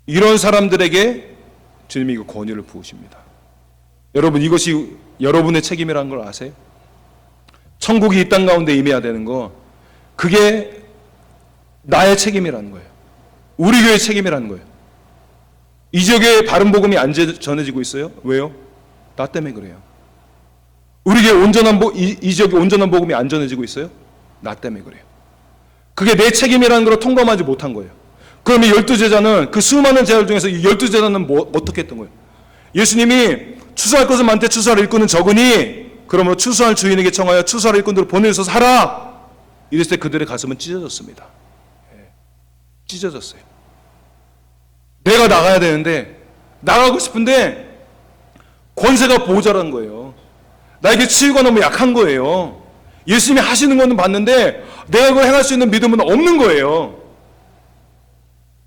이런 사람들에게 주님이 그 권위를 부으십니다. 여러분, 이것이 여러분의 책임이라는 걸 아세요? 천국이 이 땅 가운데 임해야 되는 거, 그게 나의 책임이라는 거예요. 우리 교회의 책임이라는 거예요. 이 지역에 바른 복음이 안 전해지고 있어요. 왜요? 나 때문에 그래요. 우리 교회 이 지역에 온전한 복음이 안 전해지고 있어요. 나 때문에 그래요. 그게 내 책임이라는 걸 통감하지 못한 거예요. 그러면 12제자는, 그 수많은 제자들 중에서 이 12제자는 어떻게 했던 거예요? 예수님이 추수할 것은 많되 추수할 일꾼은 적으니 그러므로 추수할 주인에게 청하여 추수할 일꾼들을 보내주셔서 하라. 이랬을 때 그들의 가슴은 찢어졌습니다. 찢어졌어요. 내가 나가야 되는데, 나가고 싶은데 권세가 모자란 거예요. 나에게 치유가 너무 약한 거예요. 예수님이 하시는 거는 봤는데 내가 그걸 행할 수 있는 믿음은 없는 거예요.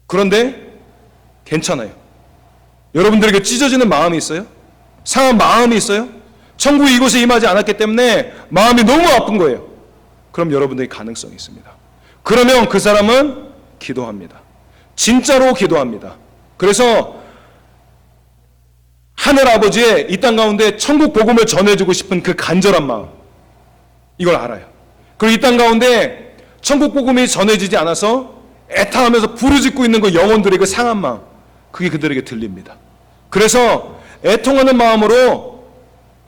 그런데 괜찮아요. 여러분들에게 찢어지는 마음이 있어요? 상한 마음이 있어요? 천국이 이곳에 임하지 않았기 때문에 마음이 너무 아픈 거예요. 그럼 여러분들이 가능성이 있습니다. 그러면 그 사람은 기도합니다. 진짜로 기도합니다. 그래서 하늘 아버지의 이 땅 가운데 천국 복음을 전해주고 싶은 그 간절한 마음, 이걸 알아요. 그리고 이 땅 가운데 천국 복음이 전해지지 않아서 애타하면서 부르짖고 있는 그 영혼들의 그 상한 마음, 그게 그들에게 들립니다. 그래서 애통하는 마음으로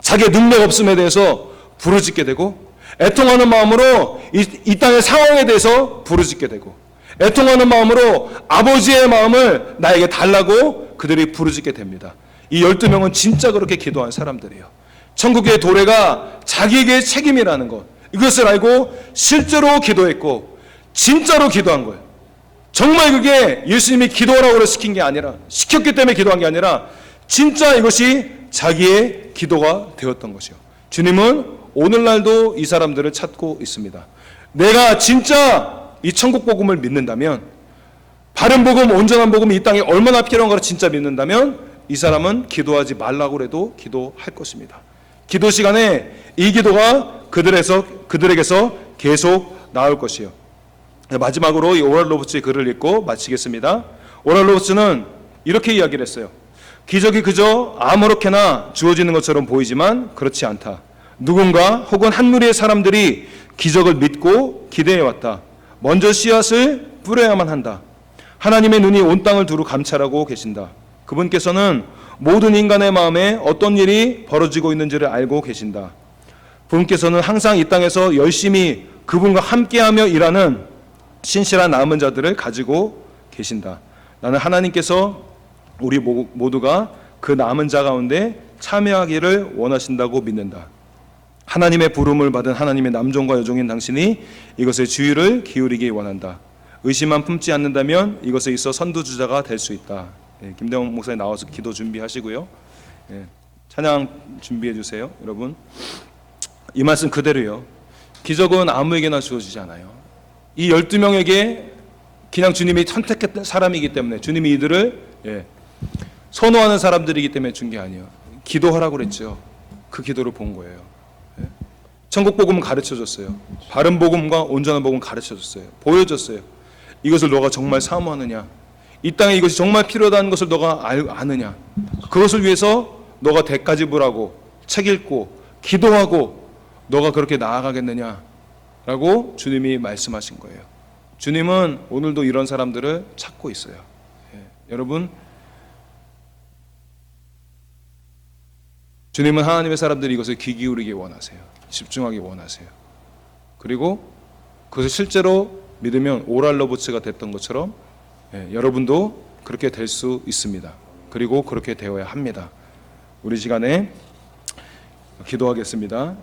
자기의 능력 없음에 대해서 부르짖게 되고, 애통하는 마음으로 이 땅의 상황에 대해서 부르짖게 되고, 애통하는 마음으로 아버지의 마음을 나에게 달라고 그들이 부르짖게 됩니다. 이 12명은 진짜 그렇게 기도한 사람들이에요. 천국의 도래가 자기에게 책임이라는 것, 이것을 알고 실제로 기도했고 진짜로 기도한 거예요. 정말 그게 예수님이 기도하라고 시킨 게 아니라, 시켰기 때문에 기도한 게 아니라 진짜 이것이 자기의 기도가 되었던 것이요. 주님은 오늘날도 이 사람들을 찾고 있습니다. 내가 진짜 이 천국 복음을 믿는다면, 바른 복음, 온전한 복음이 이 땅에 얼마나 필요한가를 진짜 믿는다면 이 사람은 기도하지 말라고 해도 기도할 것입니다. 기도 시간에 이 기도가 그들에게서 계속 나올 것이요. 마지막으로 이 오랄 로버츠의 글을 읽고 마치겠습니다. 오랄 로버츠는 이렇게 이야기를 했어요. 기적이 그저 아무렇게나 주어지는 것처럼 보이지만 그렇지 않다. 누군가 혹은 한 무리의 사람들이 기적을 믿고 기대해왔다. 먼저 씨앗을 뿌려야만 한다. 하나님의 눈이 온 땅을 두루 감찰하고 계신다. 그분께서는 모든 인간의 마음에 어떤 일이 벌어지고 있는지를 알고 계신다. 그분께서는 항상 이 땅에서 열심히 그분과 함께하며 일하는 신실한 남은 자들을 가지고 계신다. 나는 하나님께서 우리 모두가 그 남은 자 가운데 참여하기를 원하신다고 믿는다. 하나님의 부름을 받은 하나님의 남종과 여종인 당신이 이것에 주의를 기울이기 원한다. 의심만 품지 않는다면 이것에 있어 선두주자가 될 수 있다. 김대원 목사님 나와서 기도 준비하시고요. 찬양 준비해 주세요. 여러분, 이 말씀 그대로요. 기적은 아무에게나 주어지지 않아요. 이 12명에게 그냥 주님이 선택했던 사람이기 때문에, 주님이 이들을 선호하는 사람들이기 때문에 준 게 아니에요. 기도하라고 그랬죠. 그 기도를 본 거예요. 천국 복음은 가르쳐줬어요. 바른 복음과 온전한 복음 가르쳐줬어요. 보여줬어요. 이것을 너가 정말 사모하느냐? 이 땅에 이것이 정말 필요하다는 것을 너가 아느냐? 그것을 위해서 너가 대가 지불하고 책 읽고 기도하고 너가 그렇게 나아가겠느냐? 라고 주님이 말씀하신 거예요. 주님은 오늘도 이런 사람들을 찾고 있어요. 여러분, 주님은 하나님의 사람들이 이것을 귀 기울이기 원하세요. 집중하기 원하세요. 그리고 그것을 실제로 믿으면 오랄로보츠가 됐던 것처럼 여러분도 그렇게 될 수 있습니다. 그리고 그렇게 되어야 합니다. 우리 시간에 기도하겠습니다.